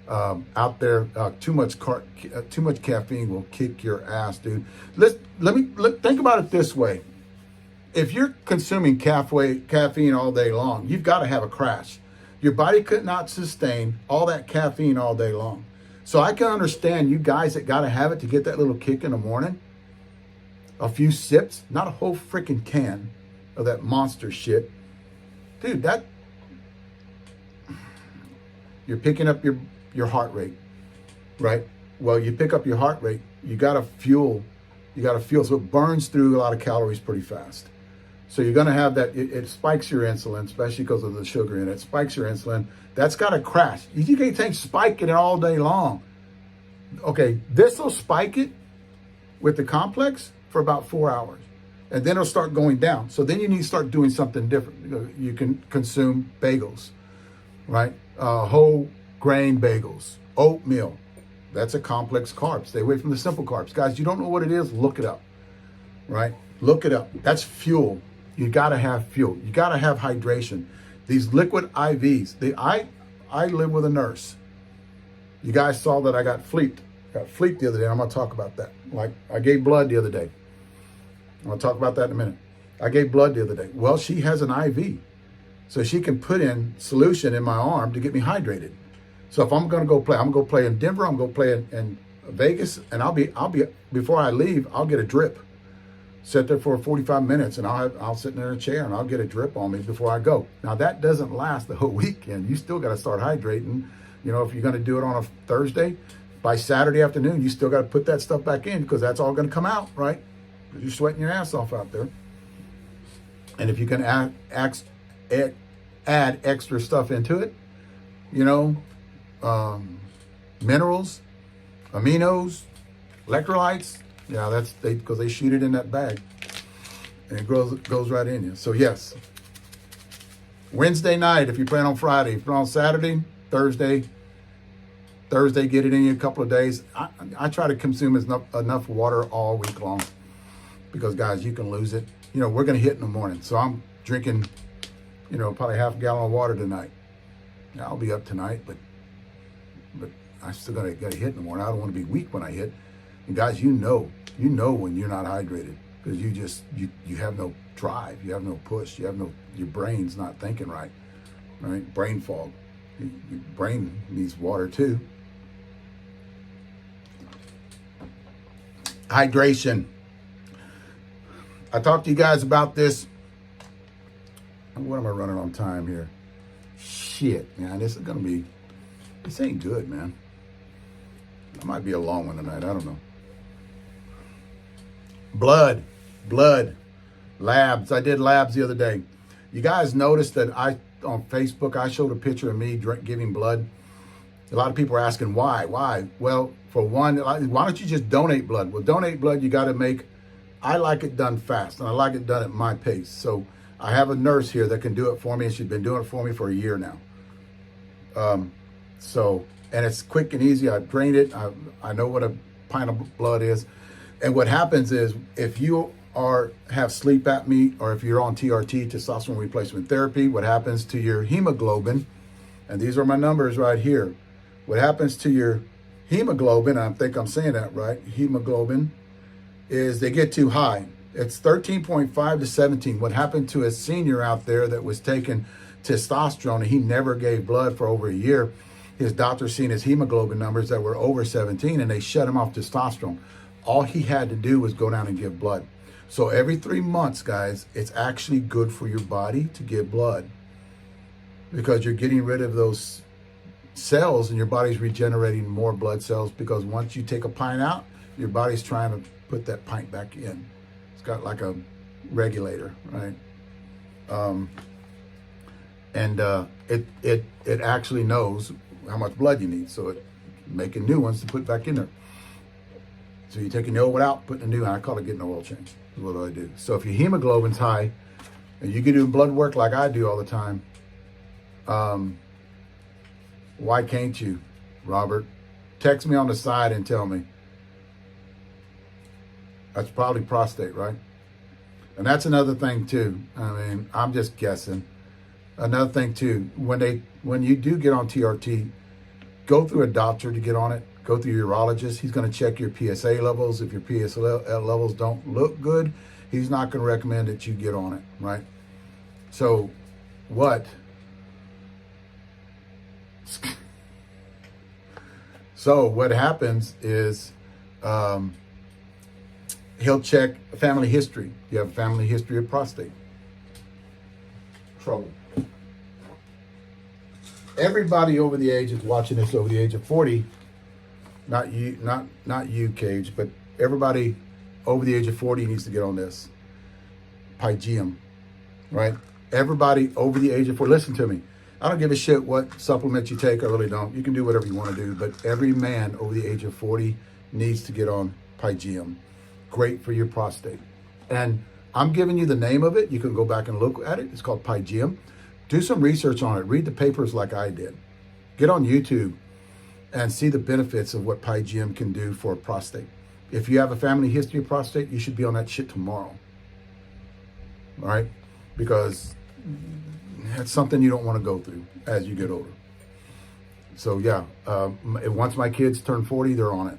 Out there, too much caffeine will kick your ass, dude. Think about it this way. If you're consuming caffeine all day long, you've got to have a crash. Your body could not sustain all that caffeine all day long. So I can understand you guys that got to have it to get that little kick in the morning. A few sips, not a whole freaking can of that monster shit. Dude, you're picking up your heart rate, right? Well, you pick up your heart rate, you got to fuel, so it burns through a lot of calories pretty fast. So you're going to have that, it spikes your insulin, especially because of the sugar in it. It spikes your insulin. That's got to crash. You can't take spiking it all day long. Okay, this will spike it with the complex for about 4 hours. And then it'll start going down. So then you need to start doing something different. You can consume bagels, right? Whole grain bagels, oatmeal. That's a complex carb. Stay away from the simple carbs. Guys, you don't know what it is? Look it up, right? Look it up. That's fuel. You got to have fuel. You got to have hydration. These liquid IVs. I live with a nurse. You guys saw that I got fleeped. Got fleeped the other day. I'm going to talk about that. Like, I gave blood the other day. I'm going to talk about that in a minute. I gave blood the other day. Well, she has an IV. So she can put in solution in my arm to get me hydrated. So if I'm going to go play, I'm going to go play in Denver. I'm going to play in Vegas. And I'll be, before I leave, I'll get a drip. Sit there for 45 minutes and I'll sit in a chair and I'll get a drip on me before I go. Now that doesn't last the whole weekend. You still got to start hydrating. You know, if you're going to do it on a Thursday, by Saturday afternoon, you still got to put that stuff back in because that's all going to come out, right? You're sweating your ass off out there. And if you can add extra stuff into it, you know, minerals, aminos, electrolytes, yeah, that's because they shoot it in that bag and it goes right in you. So yes, Wednesday night, if you plan on Friday, if you plan on Saturday, Thursday, get it in you a couple of days. I try to consume enough water all week long because guys, you can lose it. You know, we're going to hit in the morning. So I'm drinking, you know, probably half a gallon of water tonight. Now, I'll be up tonight, but I still got to hit in the morning. I don't want to be weak when I hit. And guys, you know when you're not hydrated because you have no drive, you have no push, your brain's not thinking right? Brain fog. Your brain needs water too. Hydration. I talked to you guys about this. What am I running on time here? Shit, man, this ain't good, man. It might be a long one tonight, I don't know. Blood, labs. I did labs the other day. You guys noticed that on Facebook, I showed a picture of me giving blood. A lot of people are asking why. Well, for one, why don't you just donate blood? Well, donate blood, you got to I like it done fast, and I like it done at my pace. So I have a nurse here that can do it for me, and she's been doing it for me for a year now. And it's quick and easy. I drain it. I know what a pint of blood is. And what happens is if you have sleep apnea or if you're on TRT, testosterone replacement therapy, what happens to your hemoglobin, and these are my numbers right here. What happens to your hemoglobin, I think I'm saying that right, hemoglobin, is they get too high. It's 13.5 to 17. What happened to a senior out there that was taking testosterone and he never gave blood for over a year, his doctor seen his hemoglobin numbers that were over 17 and they shut him off testosterone. All he had to do was go down and give blood. So every 3 months, guys, it's actually good for your body to give blood because you're getting rid of those cells and your body's regenerating more blood cells because once you take a pint out, your body's trying to put that pint back in. It's got like a regulator, right? It actually knows how much blood you need, so it's making new ones to put back in there. So you're taking the old one out, putting a new one. I call it getting an oil change. Is what I do. So if your hemoglobin's high, and you can do blood work like I do all the time, why can't you, Robert? Text me on the side and tell me. That's probably prostate, right? And that's another thing too. I mean, I'm just guessing. Another thing too, when you do get on TRT, go through a doctor to get on it. Go through your urologist. He's going to check your PSA levels. If your PSA levels don't look good, he's not going to recommend that you get on it, right? So what happens is he'll check family history. You have a family history of prostate trouble. Everybody over the age is watching this over the age of 40. Not you, Cage, but everybody over the age of 40 needs to get on this. Pygium, right? Everybody over the age of 40, listen to me. I don't give a shit what supplements you take, I really don't. You can do whatever you want to do, but every man over the age of 40 needs to get on Pygium. Great for your prostate. And I'm giving you the name of it. You can go back and look at it. It's called Pygium. Do some research on it. Read the papers like I did. Get on YouTube and see the benefits of what Pygium can do for prostate. If you have a family history of prostate, you should be on that shit tomorrow. All right? Because that's something you don't want to go through as you get older. So yeah, once my kids turn 40, they're on it.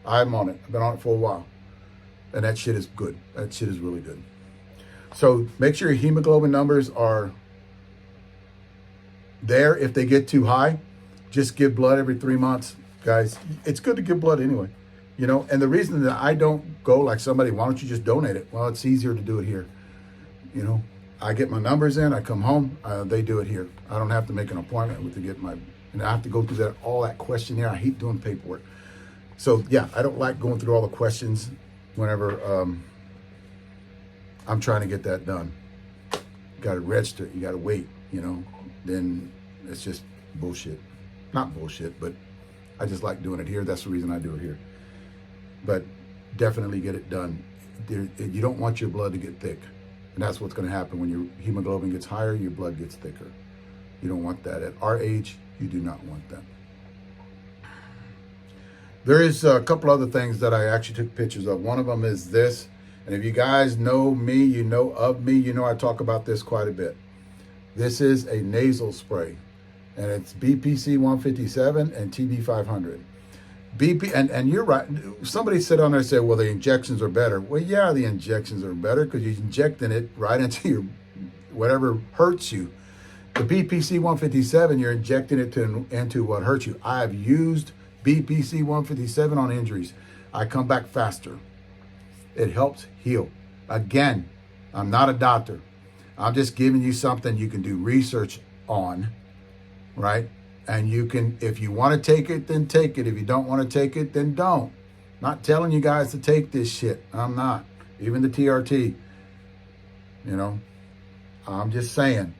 I'm on it. I've been on it for a while. And that shit is good. That shit is really good. So make sure your hemoglobin numbers are there. If they get too high, just give blood every 3 months, guys. It's good to give blood anyway, you know. And the reason that I don't go like somebody, why don't you just donate it? Well, it's easier to do it here, you know. I get my numbers in, I come home, they do it here. I don't have to make an appointment to get my, and I have to go through all that questionnaire. I hate doing paperwork. So yeah, I don't like going through all the questions whenever I'm trying to get that done. You got to register, you got to wait, you know. Then it's just bullshit. Not bullshit, but I just like doing it here. That's the reason I do it here. But definitely get it done. You don't want your blood to get thick. And that's what's going to happen when your hemoglobin gets higher, your blood gets thicker. You don't want that. At our age, you do not want that. There is a couple other things that I actually took pictures of. One of them is this. And if you guys know me, you know of me, you know I talk about this quite a bit. This is a nasal spray. And it's BPC 157 and TB 500. And you're right. Somebody said on there and said, well, the injections are better. Well, yeah, the injections are better because you're injecting it right into your whatever hurts you. The BPC 157, you're injecting it into what hurts you. I've used BPC 157 on injuries. I come back faster. It helps heal. Again, I'm not a doctor. I'm just giving you something you can do research on, right? And you can, if you want to take it, then take it. If you don't want to take it, then don't. Not telling you guys to take this shit. I'm not. Even the TRT, you know. I'm just saying.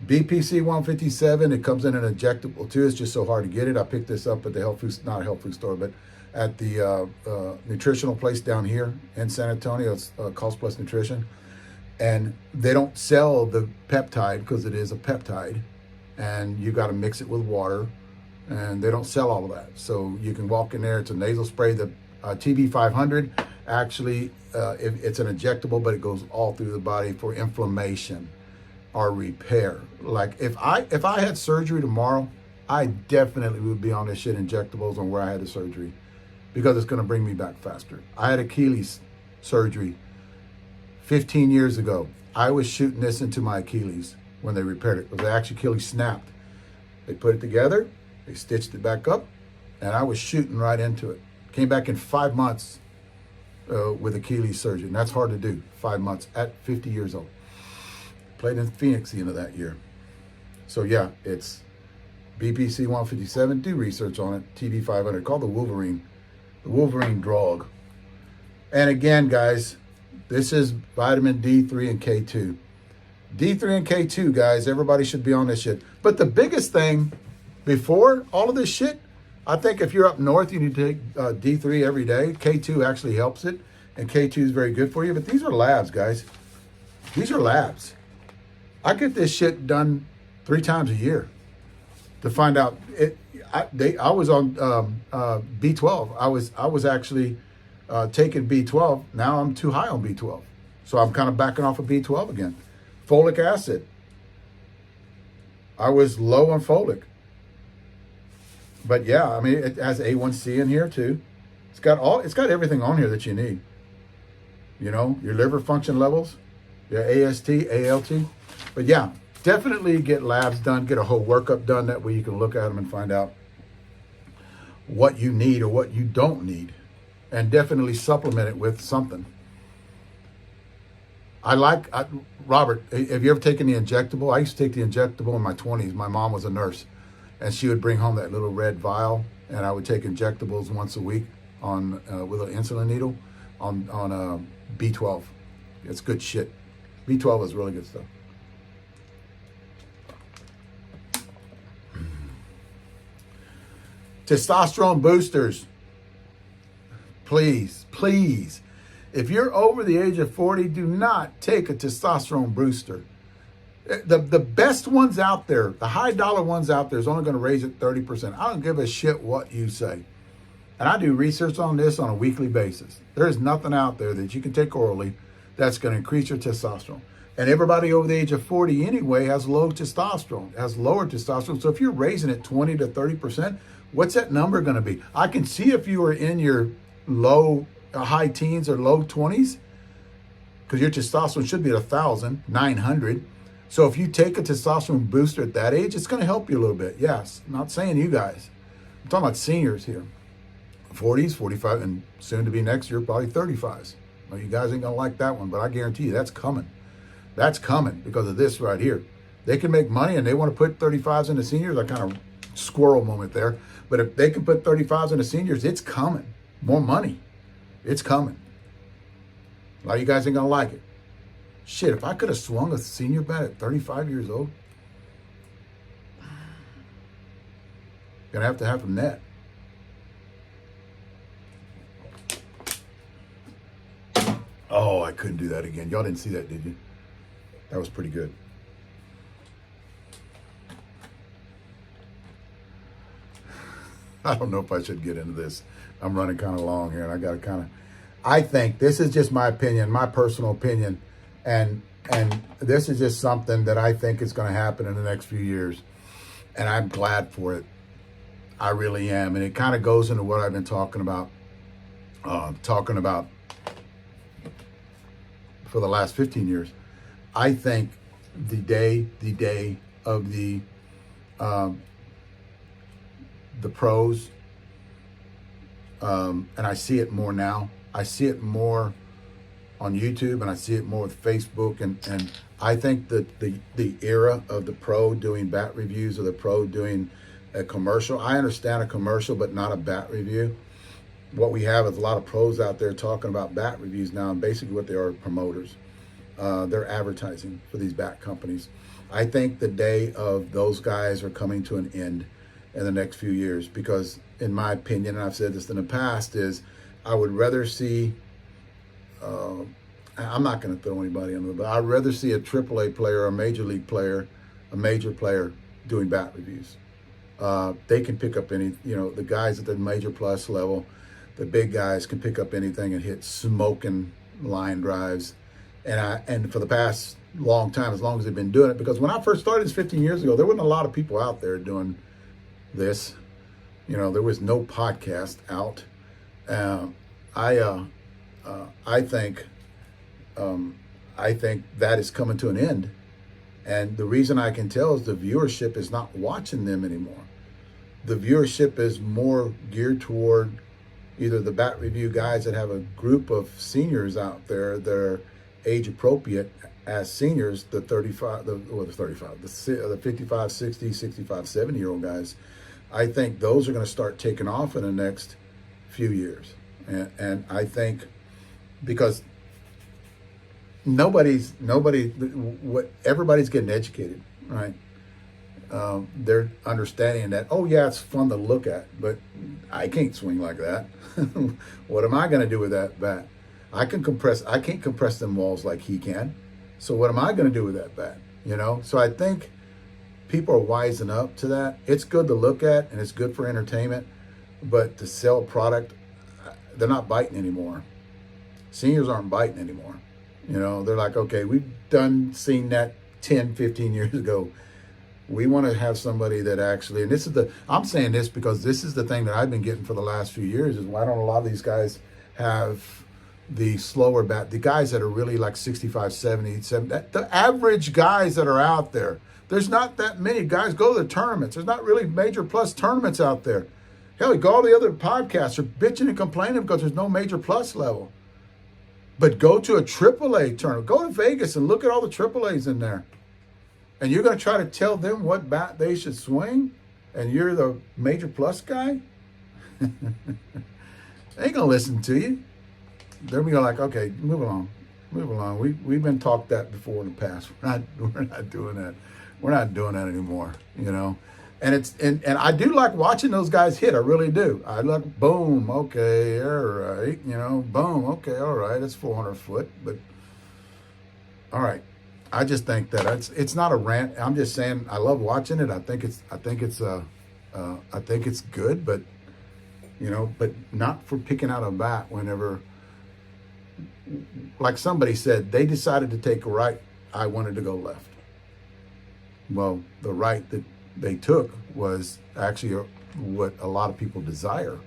BPC 157, it comes in an injectable too. It's just so hard to get it. I picked this up at the health food, not a health food store, but at the nutritional place down here in San Antonio. It's Cost Plus Nutrition. And they don't sell the peptide because it is a peptide. And you got to mix it with water, and they don't sell all of that. So you can walk in there. It's a nasal spray. The TB 500 actually, it's an injectable, but it goes all through the body for inflammation or repair. Like if I had surgery tomorrow, I definitely would be on this shit injectables on where I had the surgery because it's going to bring me back faster. I had Achilles surgery 15 years ago. I was shooting this into my Achilles when they repaired it, because the actual Achilles snapped. They put it together, they stitched it back up, and I was shooting right into it. Came back in 5 months with Achilles surgery, and that's hard to do, 5 months at 50 years old. Played in Phoenix the end of that year. So yeah, it's BPC 157, do research on it, TB 500, called the Wolverine drug. And again, guys, This is vitamin D3 and K2. D3 and K2, guys, everybody should be on this shit. But the biggest thing before all of this shit, I think if you're up north, you need to take D3 every day. K2 actually helps it, and K2 is very good for you. But these are labs, guys. These are labs. I get this shit done 3 times a year to find out. I was on B12. I was actually taking B12. Now I'm too high on B12, so I'm kind of backing off of B12 again. Folic acid. I was low on folic. But yeah, I mean, it has A1C in here too. It's got everything on here that you need. You know, your liver function levels, your AST, ALT. But yeah, definitely get labs done, get a whole workup done. That way you can look at them and find out what you need or what you don't need. And definitely supplement it with something. Robert, have you ever taken the injectable? I used to take the injectable in my 20s. My mom was a nurse. And she would bring home that little red vial, and I would take injectables once a week on with an insulin needle on B12. It's good shit. B12 is really good stuff. Testosterone boosters. Please, please. If you're over the age of 40, do not take a testosterone booster. The best ones out there, the high dollar ones out there, is only going to raise it 30%. I don't give a shit what you say. And I do research on this on a weekly basis. There is nothing out there that you can take orally that's going to increase your testosterone. And everybody over the age of 40 anyway has low testosterone, has lower testosterone. So if you're raising it 20 to 30%, what's that number going to be? I can see if you were in your high teens or low 20s, because your testosterone should be at 1,900. So if you take a testosterone booster at that age, it's going to help you a little bit. Yes, I'm not saying you guys. I'm talking about seniors here. 40s, 45, and soon to be next year, probably 35s. Well, you guys ain't going to like that one, but I guarantee you that's coming. That's coming because of this right here. They can make money and they want to put 35s into seniors. I kind of squirrel moment there. But if they can put 35s into seniors, it's coming. More money. It's coming. A lot of you guys ain't going to like it. Shit, if I could have swung a senior bat at 35 years old, gonna have to have some net. Oh, I couldn't do that again. Y'all didn't see that, did you? That was pretty good. I don't know if I should get into this. I'm running kind of long here, and I got to kind of... I think this is just my opinion, my personal opinion. And this is just something that I think is going to happen in the next few years. And I'm glad for it. I really am. And it kind of goes into what I've been talking about for the last 15 years. I think the day of the pros, and I see it more now. I see it more on YouTube, and I see it more with Facebook, and I think that the era of the pro doing bat reviews or the pro doing a commercial, I understand a commercial, but not a bat review. What we have is a lot of pros out there talking about bat reviews now, and basically what they are promoters. They're advertising for these bat companies. I think the day of those guys are coming to an end in the next few years, because in my opinion, and I've said this in the past, is I would rather see I'm not going to throw anybody under the bus. I'd rather see a AAA player, a major league player, a major player doing bat reviews. They can pick up any, the guys at the major plus level, the big guys can pick up anything and hit smoking line drives. And for the past long time, as long as they've been doing it, because when I first started this 15 years ago, there wasn't a lot of people out there doing this. There was no podcast out. I think that is coming to an end. And the reason I can tell is the viewership is not watching them anymore. The viewership is more geared toward either the bat review guys that have a group of seniors out there that are age appropriate as seniors, the 55, 60, 65, 70-year-old guys. I think those are going to start taking off in the next few years. And I think because everybody's getting educated, right? They're understanding that, oh yeah, it's fun to look at, but I can't swing like that. What am I going to do with that bat? I can't compress them walls like he can. So what am I going to do with that bat? You know? So I think people are wising up to that. It's good to look at and it's good for entertainment, but to sell a product, they're not biting anymore. Seniors aren't biting anymore. You know, they're like, okay, we've seen that 10, 15 years ago. We want to have somebody that actually, and I'm saying this because this is the thing that I've been getting for the last few years, is why don't a lot of these guys have the slower bat, the guys that are really like 65, 70, the average guys that are out there. There's not that many guys go to the tournaments. There's not really major plus tournaments out there. Hell, all the other podcasts are bitching and complaining because there's no major plus level. But go to a AAA tournament. Go to Vegas and look at all the AAAs in there. And you're going to try to tell them what bat they should swing? And you're the major plus guy? They ain't going to listen to you. They're going to be like, okay, move along. Move along. We've been taught that before in the past. We're not doing that. We're not doing that anymore, you know. And I do like watching those guys hit. I really do. I like, boom, okay, all right, you know, boom, okay, all right, it's 400 foot, but all right. I just think that it's not a rant. I'm just saying I love watching it. I think it's good, but you know, but not for picking out a bat whenever, like somebody said, they decided to take a right. I wanted to go left. Well, the right that they took was actually what a lot of people desire,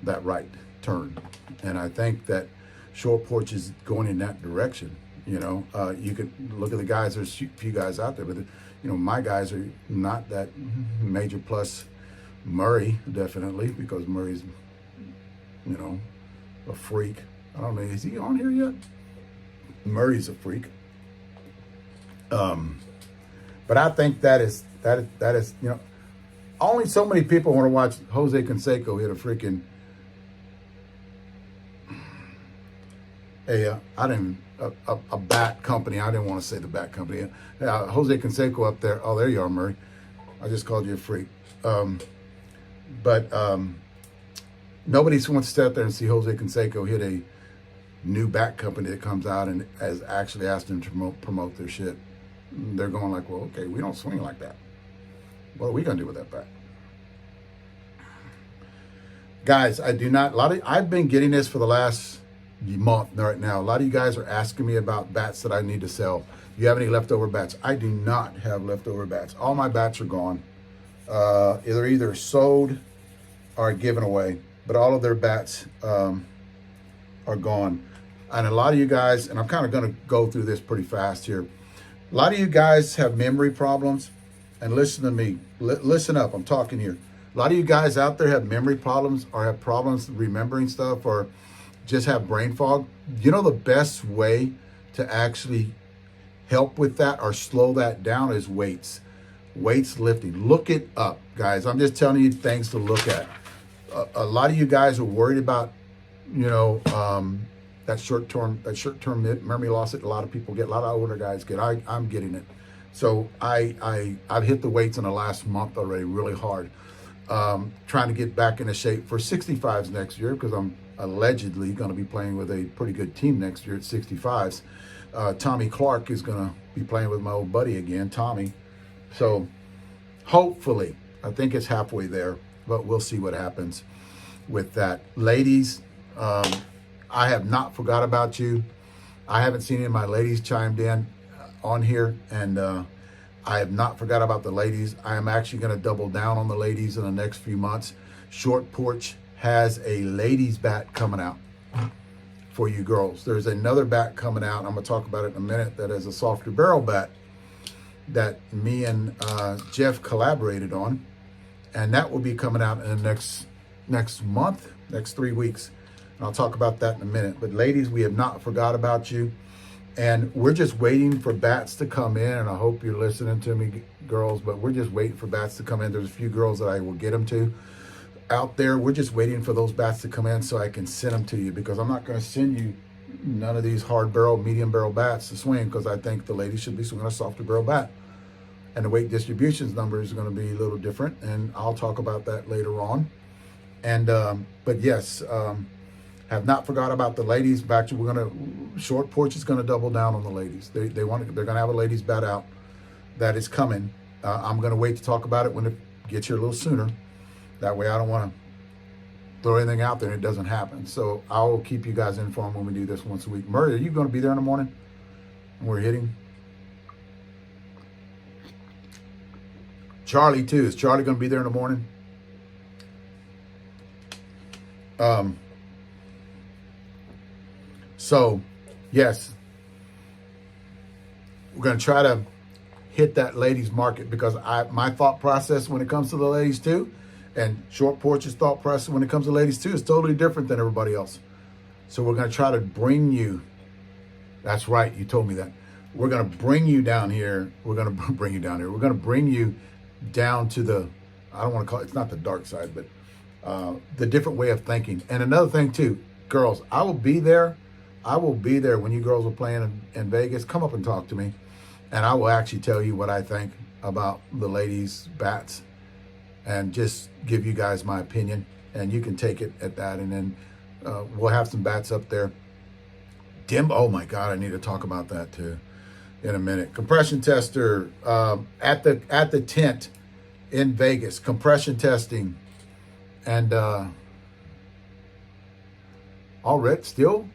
that right turn. And I think that Short Porch is going in that direction. You know, you could look at the guys, there's a few guys out there, but, you know, my guys are not that major plus. Murray, definitely, because Murray's, you know, a freak. I don't know, is he on here yet? Murray's a freak. But I think that is, you know, only so many people want to watch Jose Canseco hit a freaking, a bat company. I didn't want to say the bat company. Jose Canseco up there. Oh, there you are, Murray. I just called you a freak. But nobody wants to sit out there and see Jose Canseco hit a new bat company that comes out and has actually asked them to promote their shit. They're going like, well, okay, we don't swing like that. What are we going to do with that bat? Guys, I've been getting this for the last month right now. A lot of you guys are asking me about bats that I need to sell. Do you have any leftover bats? I do not have leftover bats. All my bats are gone. They're either sold or given away, but all of their bats are gone. And a lot of you guys, and I'm kind of going to go through this pretty fast here. A lot of you guys have memory problems, and listen to me. Listen up, I'm talking here. A lot of you guys out there have memory problems or have problems remembering stuff or just have brain fog. You know, the best way to actually help with that or slow that down is weights. Weights lifting. Look it up, guys. I'm just telling you things to look at. A lot of you guys are worried about, you know, that short-term memory loss that a lot of people get. A lot of older guys get. I'm getting it. So I've hit the weights in the last month already really hard. Trying to get back into shape for 65s next year because I'm allegedly going to be playing with a pretty good team next year at 65s. Tommy Clark is going to be playing with my old buddy again, Tommy. So hopefully, I think it's halfway there, but we'll see what happens with that. Ladies, I have not forgot about you. I haven't seen any of my ladies chimed in on here, and I have not forgot about the ladies. I am actually going to double down on the ladies in the next few months. Short Porch has a ladies bat coming out for you girls. There's another bat coming out. I'm going to talk about it in a minute. That is a softer barrel bat that me and Jeff collaborated on, and that will be coming out in the next month, next 3 weeks. And I'll talk about that in a minute. But ladies, we have not forgot about you, and we're just waiting for bats to come in. And I hope you're listening to me, girls. But we're just waiting for bats to come in. There's a few girls that I will get them to out there. We're just waiting for those bats to come in so I can send them to you, because I'm not going to send you none of these hard barrel, medium barrel bats to swing, because I think the ladies should be swinging a softer barrel bat. And the weight distributions number is going to be a little different, and I'll talk about that later on. And but yes, have not forgot about the ladies. Actually, we're gonna Short Porch is gonna double down on the ladies. They're gonna have a ladies bat out that is coming. I'm gonna wait to talk about it when it gets here a little sooner. That way, I don't want to throw anything out there and it doesn't happen. So I will keep you guys informed when we do this once a week. Murray, are you going to be there in the morning when we're hitting? Charlie too. Is Charlie going to be there in the morning? So yes, we're going to try to hit that ladies market, because my thought process when it comes to the ladies too, and Short Porch's thought process when it comes to ladies too, is totally different than everybody else. So we're going to try to bring you, that's right, you told me that. We're going to bring you down here. We're going to bring you down here. We're going to bring you down to the, I don't want to call it, it's not the dark side, but the different way of thinking. And another thing too, girls, I will be there. I will be there when you girls are playing in Vegas. Come up and talk to me, and I will actually tell you what I think about the ladies' bats, and just give you guys my opinion, and you can take it at that. And then we'll have some bats up there. Oh my God, I need to talk about that too in a minute. Compression tester at the tent in Vegas. Compression testing, and all red still.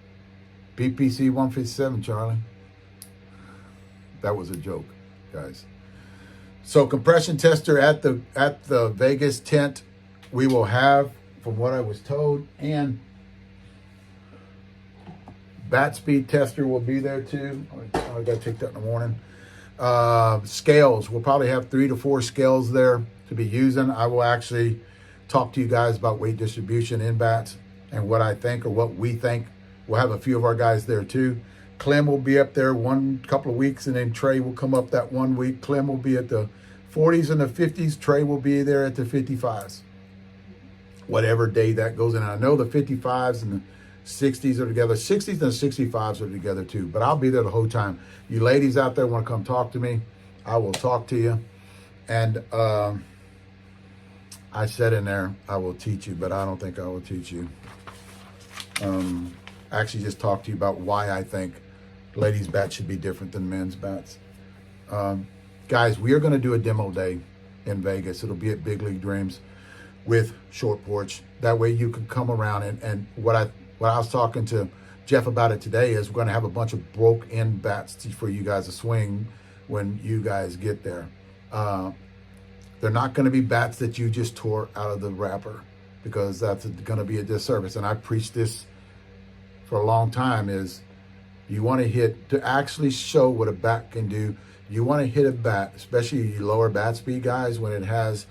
BPC 157, Charlie. That was a joke, guys. So compression tester at the Vegas tent, we will have, from what I was told, and bat speed tester will be there too. I got to take that in the morning. Scales, we'll probably have 3 to 4 scales there to be using. I will actually talk to you guys about weight distribution in bats and what I think or what we think. We'll have a few of our guys there too. Clem will be up there one couple of weeks, and then Trey will come up that 1 week. Clem will be at the 40s and the 50s. Trey will be there at the 55s. Whatever day that goes in. I know the 55s and the 60s are together. 60s and the 65s are together too. But I'll be there the whole time. You ladies out there want to come talk to me, I will talk to you. And I said in there, I will teach you, but I don't think I will teach you. Actually just talk to you about why I think ladies' bats should be different than men's bats. Guys, we are going to do a demo day in Vegas. It'll be at Big League Dreams with Short Porch. That way you can come around, and what I was talking to Jeff about it today is we're going to have a bunch of broke-in bats for you guys to swing when you guys get there. They're not going to be bats that you just tore out of the wrapper, because that's going to be a disservice. And I preached this for a long time, is you want to hit, to actually show what a bat can do, you want to hit a bat, especially you lower bat speed guys, when it has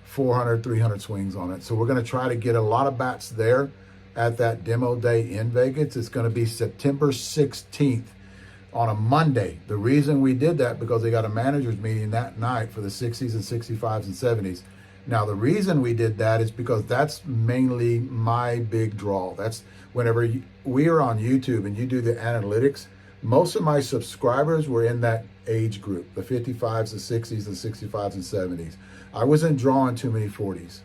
400, 300 swings on it. So we're going to try to get a lot of bats there at that demo day in Vegas. It's going to be September 16th on a Monday. The reason we did that, because they got a managers meeting that night for the 60s and 65s and 70s. Now, the reason we did that is because that's mainly my big draw. That's whenever we are on YouTube and you do the analytics, most of my subscribers were in that age group, the 55s, the 60s, the 65s, and 70s. I wasn't drawing too many 40s,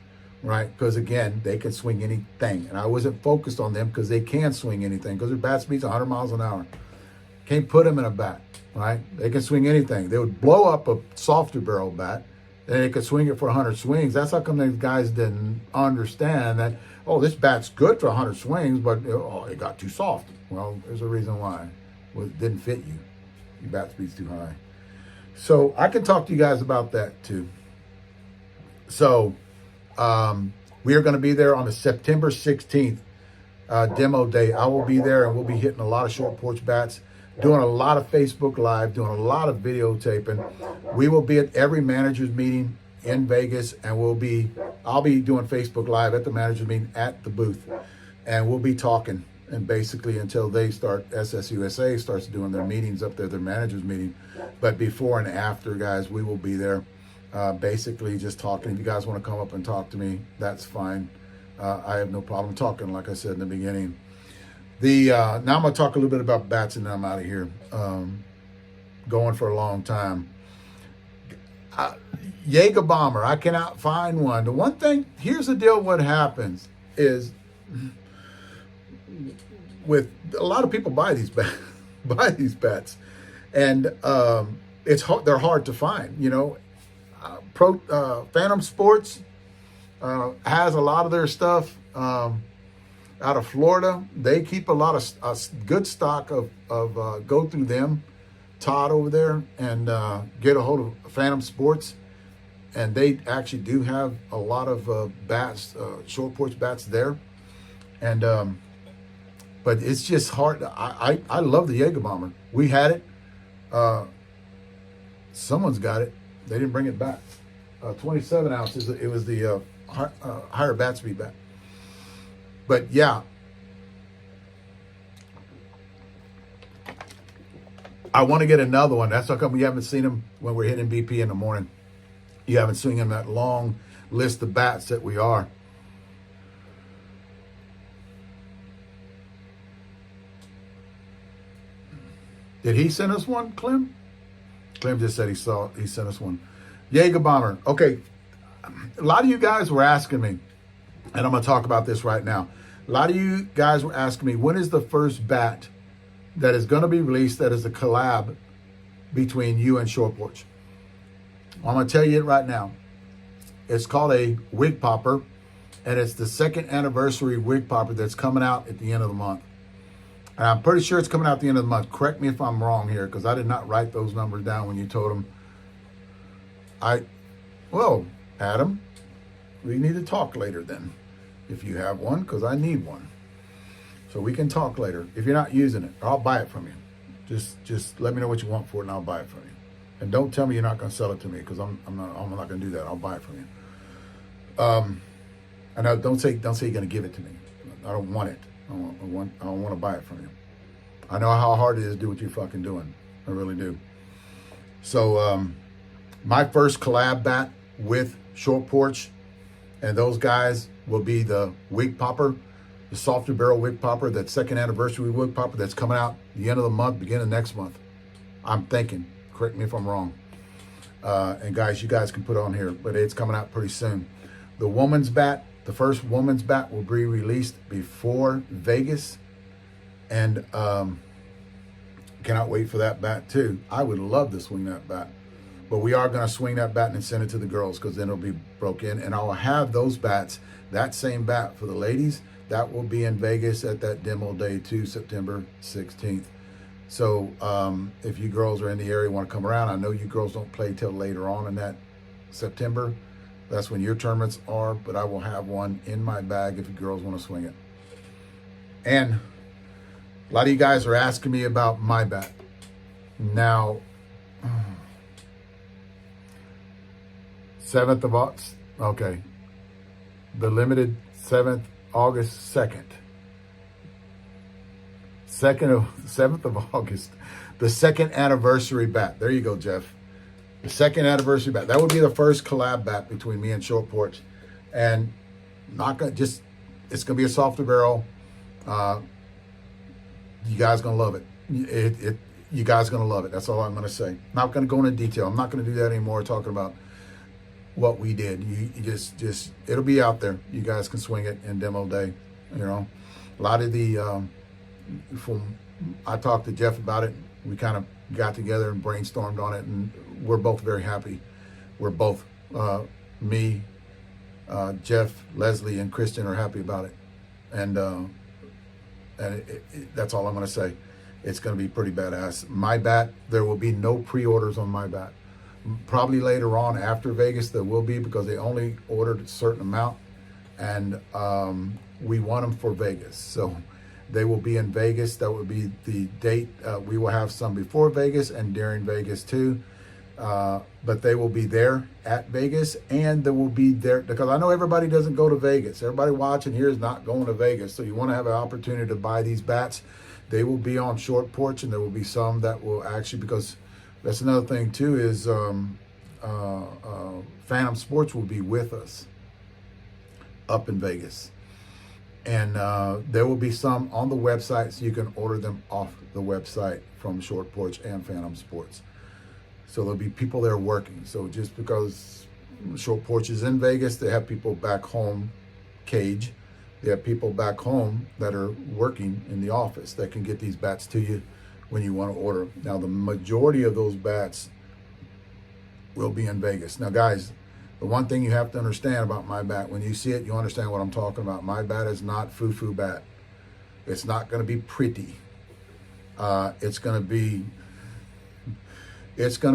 right? Because again, they can swing anything. And I wasn't focused on them because they can swing anything, because their bat speed's 100 miles an hour. Can't put them in a bat, right? They can swing anything. They would blow up a softer barrel bat, and they could swing it for 100 swings. That's how come these guys didn't understand that, oh, this bat's good for 100 swings, but oh, it got too soft. Well, there's a reason why. Well, it didn't fit you. Your bat speed's too high. So I can talk to you guys about that too. So we are going to be there on the September 16th demo day. I will be there, and we'll be hitting a lot of Short Porch bats, doing a lot of Facebook Live, doing a lot of videotaping. We will be at every manager's meeting in Vegas, and I'll be doing Facebook Live at the manager's meeting at the booth, and we'll be talking, and basically until they start, SSUSA starts doing their meetings up there, their manager's meeting. But before and after, guys, we will be there, basically just talking. If you guys want to come up and talk to me, that's fine. I have no problem talking, like I said in the beginning. Now I'm going to talk a little bit about bats, and then I'm out of here. Going for a long time. Jaeger bomber, I cannot find one. The one thing, here's the deal. What happens is, with a lot of people buy these bats, and it's hard, they're hard to find. You know, Phantom Sports has a lot of their stuff out of Florida. They keep a lot of good stock of go through them, Todd over there, and get a hold of Phantom Sports. And they actually do have a lot of bats, short porch bats there. And but it's just hard. I love the Jaeger bomber. We had it. Someone's got it. They didn't bring it back. 27 ounces. It was the higher bat speed bat. But yeah, I want to get another one. That's how come we haven't seen them when we're hitting BP in the morning. You haven't seen them that long list of bats that we are. Did he send us one, Clem? Clem just said he sent us one. Jaeger bomber. Okay. A lot of you guys were asking me, and I'm going to talk about this right now. A lot of you guys were asking me, when is the first bat that is going to be released that is a collab between you and Short Porch? I'm going to tell you it right now. It's called a wig popper, and it's the 2nd anniversary wig popper that's coming out at the end of the month. And I'm pretty sure it's coming out at the end of the month. Correct me if I'm wrong here, because I did not write those numbers down when you told them. Well, Adam, we need to talk later then, if you have one, because I need one. So we can talk later. If you're not using it, I'll buy it from you. Just let me know what you want for it, and I'll buy it from you. And don't tell me you're not going to sell it to me, because I'm not going to do that. I'll buy it from you. And don't say you're going to give it to me. I don't want it. I don't want to buy it from you. I know how hard it is to do what you're fucking doing. I really do. So my first collab bat with Short Porch and those guys will be the wig popper, the softer barrel wig popper, that 2nd anniversary wig popper that's coming out the end of the month, beginning of next month. I'm thinking. Correct me if I'm wrong. And guys, you guys can put it on here, but it's coming out pretty soon. The woman's bat, the first woman's bat will be released before Vegas. And cannot wait for that bat too. I would love to swing that bat. But we are going to swing that bat and send it to the girls, because then it'll be broke in. And I'll have those bats, that same bat for the ladies, that will be in Vegas at that demo day too, September 16th. So if you girls are in the area, want to come around, I know you girls don't play till later on in that September. That's when your tournaments are, but I will have one in my bag if you girls want to swing it. And a lot of you guys are asking me about my bat. Now, 7th of August, okay. The limited 7th, August 2nd. 7th of August, the 2nd anniversary bat. There you go, Jeff. The 2nd anniversary bat. That would be the first collab bat between me and Short Porch. And it's gonna be a softer barrel. You guys gonna love it. You guys gonna love it. That's all I'm gonna say. Not gonna go into detail. I'm not gonna do that anymore, talking about what we did. You just it'll be out there. You guys can swing it in demo day. You know, a lot of the I talked to Jeff about it. We kind of got together and brainstormed on it, and we're both very happy. We're both me, Jeff, Leslie, and Kristen are happy about it, and that's all I'm going to say. It's going to be pretty badass. My bat, there will be no pre-orders on my bat. Probably later on after Vegas there will be, because they only ordered a certain amount, and we want them for Vegas. So they will be in Vegas. That will be the date. We will have some before Vegas and during Vegas too. But they will be there at Vegas, and they will be there, because I know everybody doesn't go to Vegas. Everybody watching here is not going to Vegas. So you want to have an opportunity to buy these bats. They will be on Short Porch, and there will be some that will actually, because that's another thing too, is Phantom Sports will be with us up in Vegas. And there will be some on the website, so you can order them off the website from Short Porch and Phantom Sports. So there'll be people there working. So just because Short Porch is in Vegas, they have people back home, Cage. They have people back home that are working in the office that can get these bats to you when you want to order. Now, the majority of those bats will be in Vegas. Now, guys, the one thing you have to understand about my bat, when you see it, you understand what I'm talking about. My bat is not foo-foo bat. It's not going to be pretty. It's going to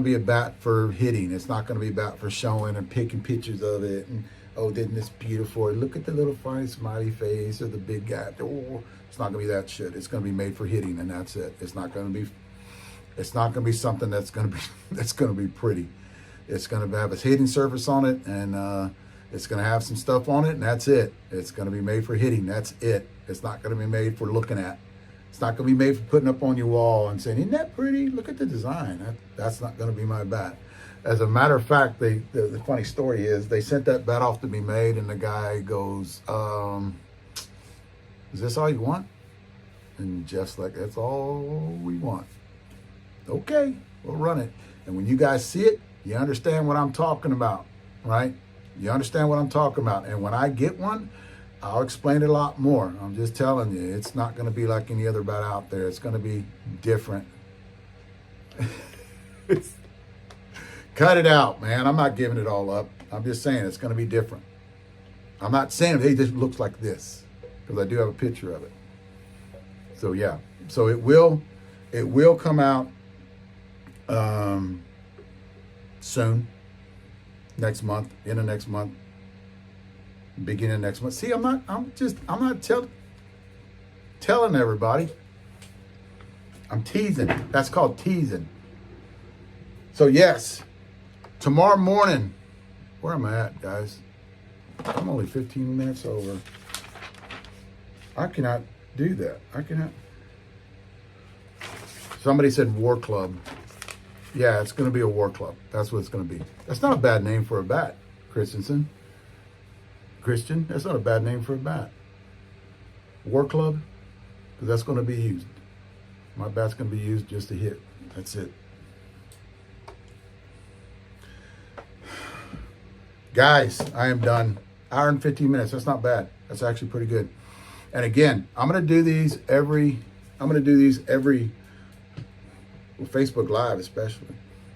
be a bat for hitting. It's not going to be a bat for showing and picking pictures of it. And, oh, isn't this beautiful? Look at the little funny smiley face or the big guy. Oh, it's not going to be that shit. It's going to be made for hitting, and that's it. It's not going to be something that's going to be pretty. It's going to have a hitting surface on it, and it's going to have some stuff on it, and that's it. It's going to be made for hitting. That's it. It's not going to be made for looking at. It's not going to be made for putting up on your wall and saying, isn't that pretty? Look at the design. That's not going to be my bat. As a matter of fact, the funny story is they sent that bat off to be made, and the guy goes, is this all you want? And Jeff's like, that's all we want. Okay, we'll run it. And when you guys see it, you understand what I'm talking about, right? You understand what I'm talking about. And when I get one, I'll explain it a lot more. I'm just telling you, it's not going to be like any other bat out there. It's going to be different. Cut it out, man. I'm not giving it all up. I'm just saying it's going to be different. I'm not saying, hey, this looks like this, because I do have a picture of it. So, yeah. So it will come out soon, next month, end of next month, beginning of next month. See, I'm not telling everybody. I'm teasing. That's called teasing. So yes, tomorrow morning, where am I at, guys? I'm only 15 minutes over. I cannot do that. I cannot. Somebody said War Club. Yeah, it's going to be a War Club. That's what it's going to be. That's not a bad name for a bat, Christian, that's not a bad name for a bat. War Club, because that's going to be used. My bat's going to be used just to hit. That's it. Guys, I am done. Hour and 15 minutes. That's not bad. That's actually pretty good. And again, I'm going to do these every well, Facebook Live especially.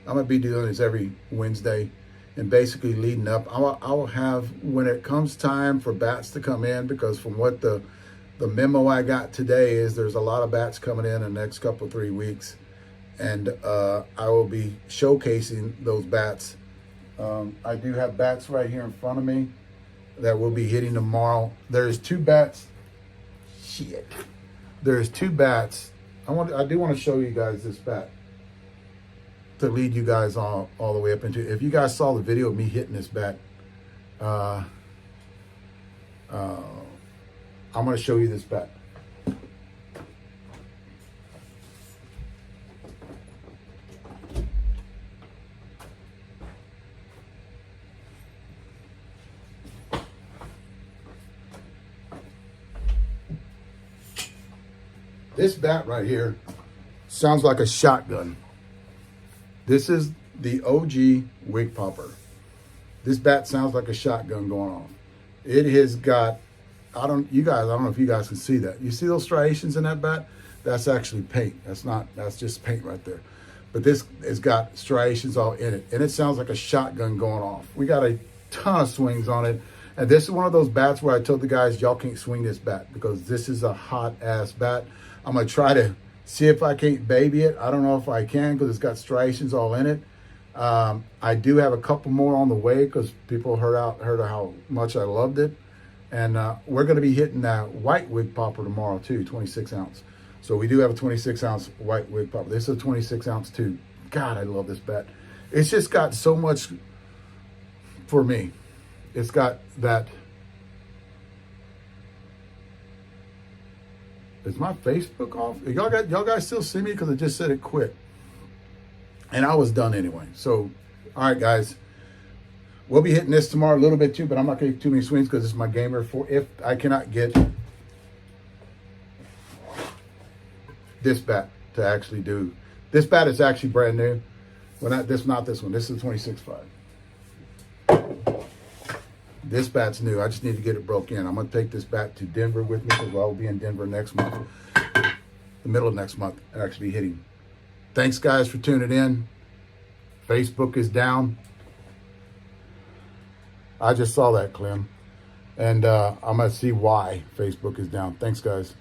I'm going to be doing this every Wednesday and basically leading up. I will have, when it comes time for bats to come in, because from what the memo I got today is there's a lot of bats coming in the next couple, 3 weeks. And I will be showcasing those bats. I do have bats right here in front of me that will be hitting tomorrow. There's two bats. Shit. There's two bats. I do want to show you guys this bat to lead you guys all the way up into. If you guys saw the video of me hitting this bat, I'm going to show you this bat. This bat right here sounds like a shotgun. This is the OG wig popper. This bat sounds like a shotgun going off. It has got, I don't know if you guys can see that. You see those striations in that bat? That's actually paint. That's just paint right there. But this has got striations all in it. And it sounds like a shotgun going off. We got a ton of swings on it. And this is one of those bats where I told the guys, y'all can't swing this bat because this is a hot ass bat. I'm going to try to see if I can't baby it. I don't know if I can because it's got striations all in it. I do have a couple more on the way because people heard how much I loved it. And we're going to be hitting that white wig popper tomorrow too, 26 ounce. So we do have a 26 ounce white wig popper. This is a 26 ounce too. God, I love this bat. It's just got so much for me. It's got that. Is my Facebook off? Y'all guys still see me? Because I just said it quit. And I was done anyway. So, all right, guys. We'll be hitting this tomorrow a little bit too, but I'm not going to get too many swings because it's my gamer. For if I cannot get this bat to actually do. This bat is actually brand new. Well, not this one. This is 26.5. This bat's new. I just need to get it broke in. I'm going to take this bat to Denver with me because I'll be in Denver next month, the middle of next month, and actually be hitting. Thanks, guys, for tuning in. Facebook is down. I just saw that, Clem. And I'm going to see why Facebook is down. Thanks, guys.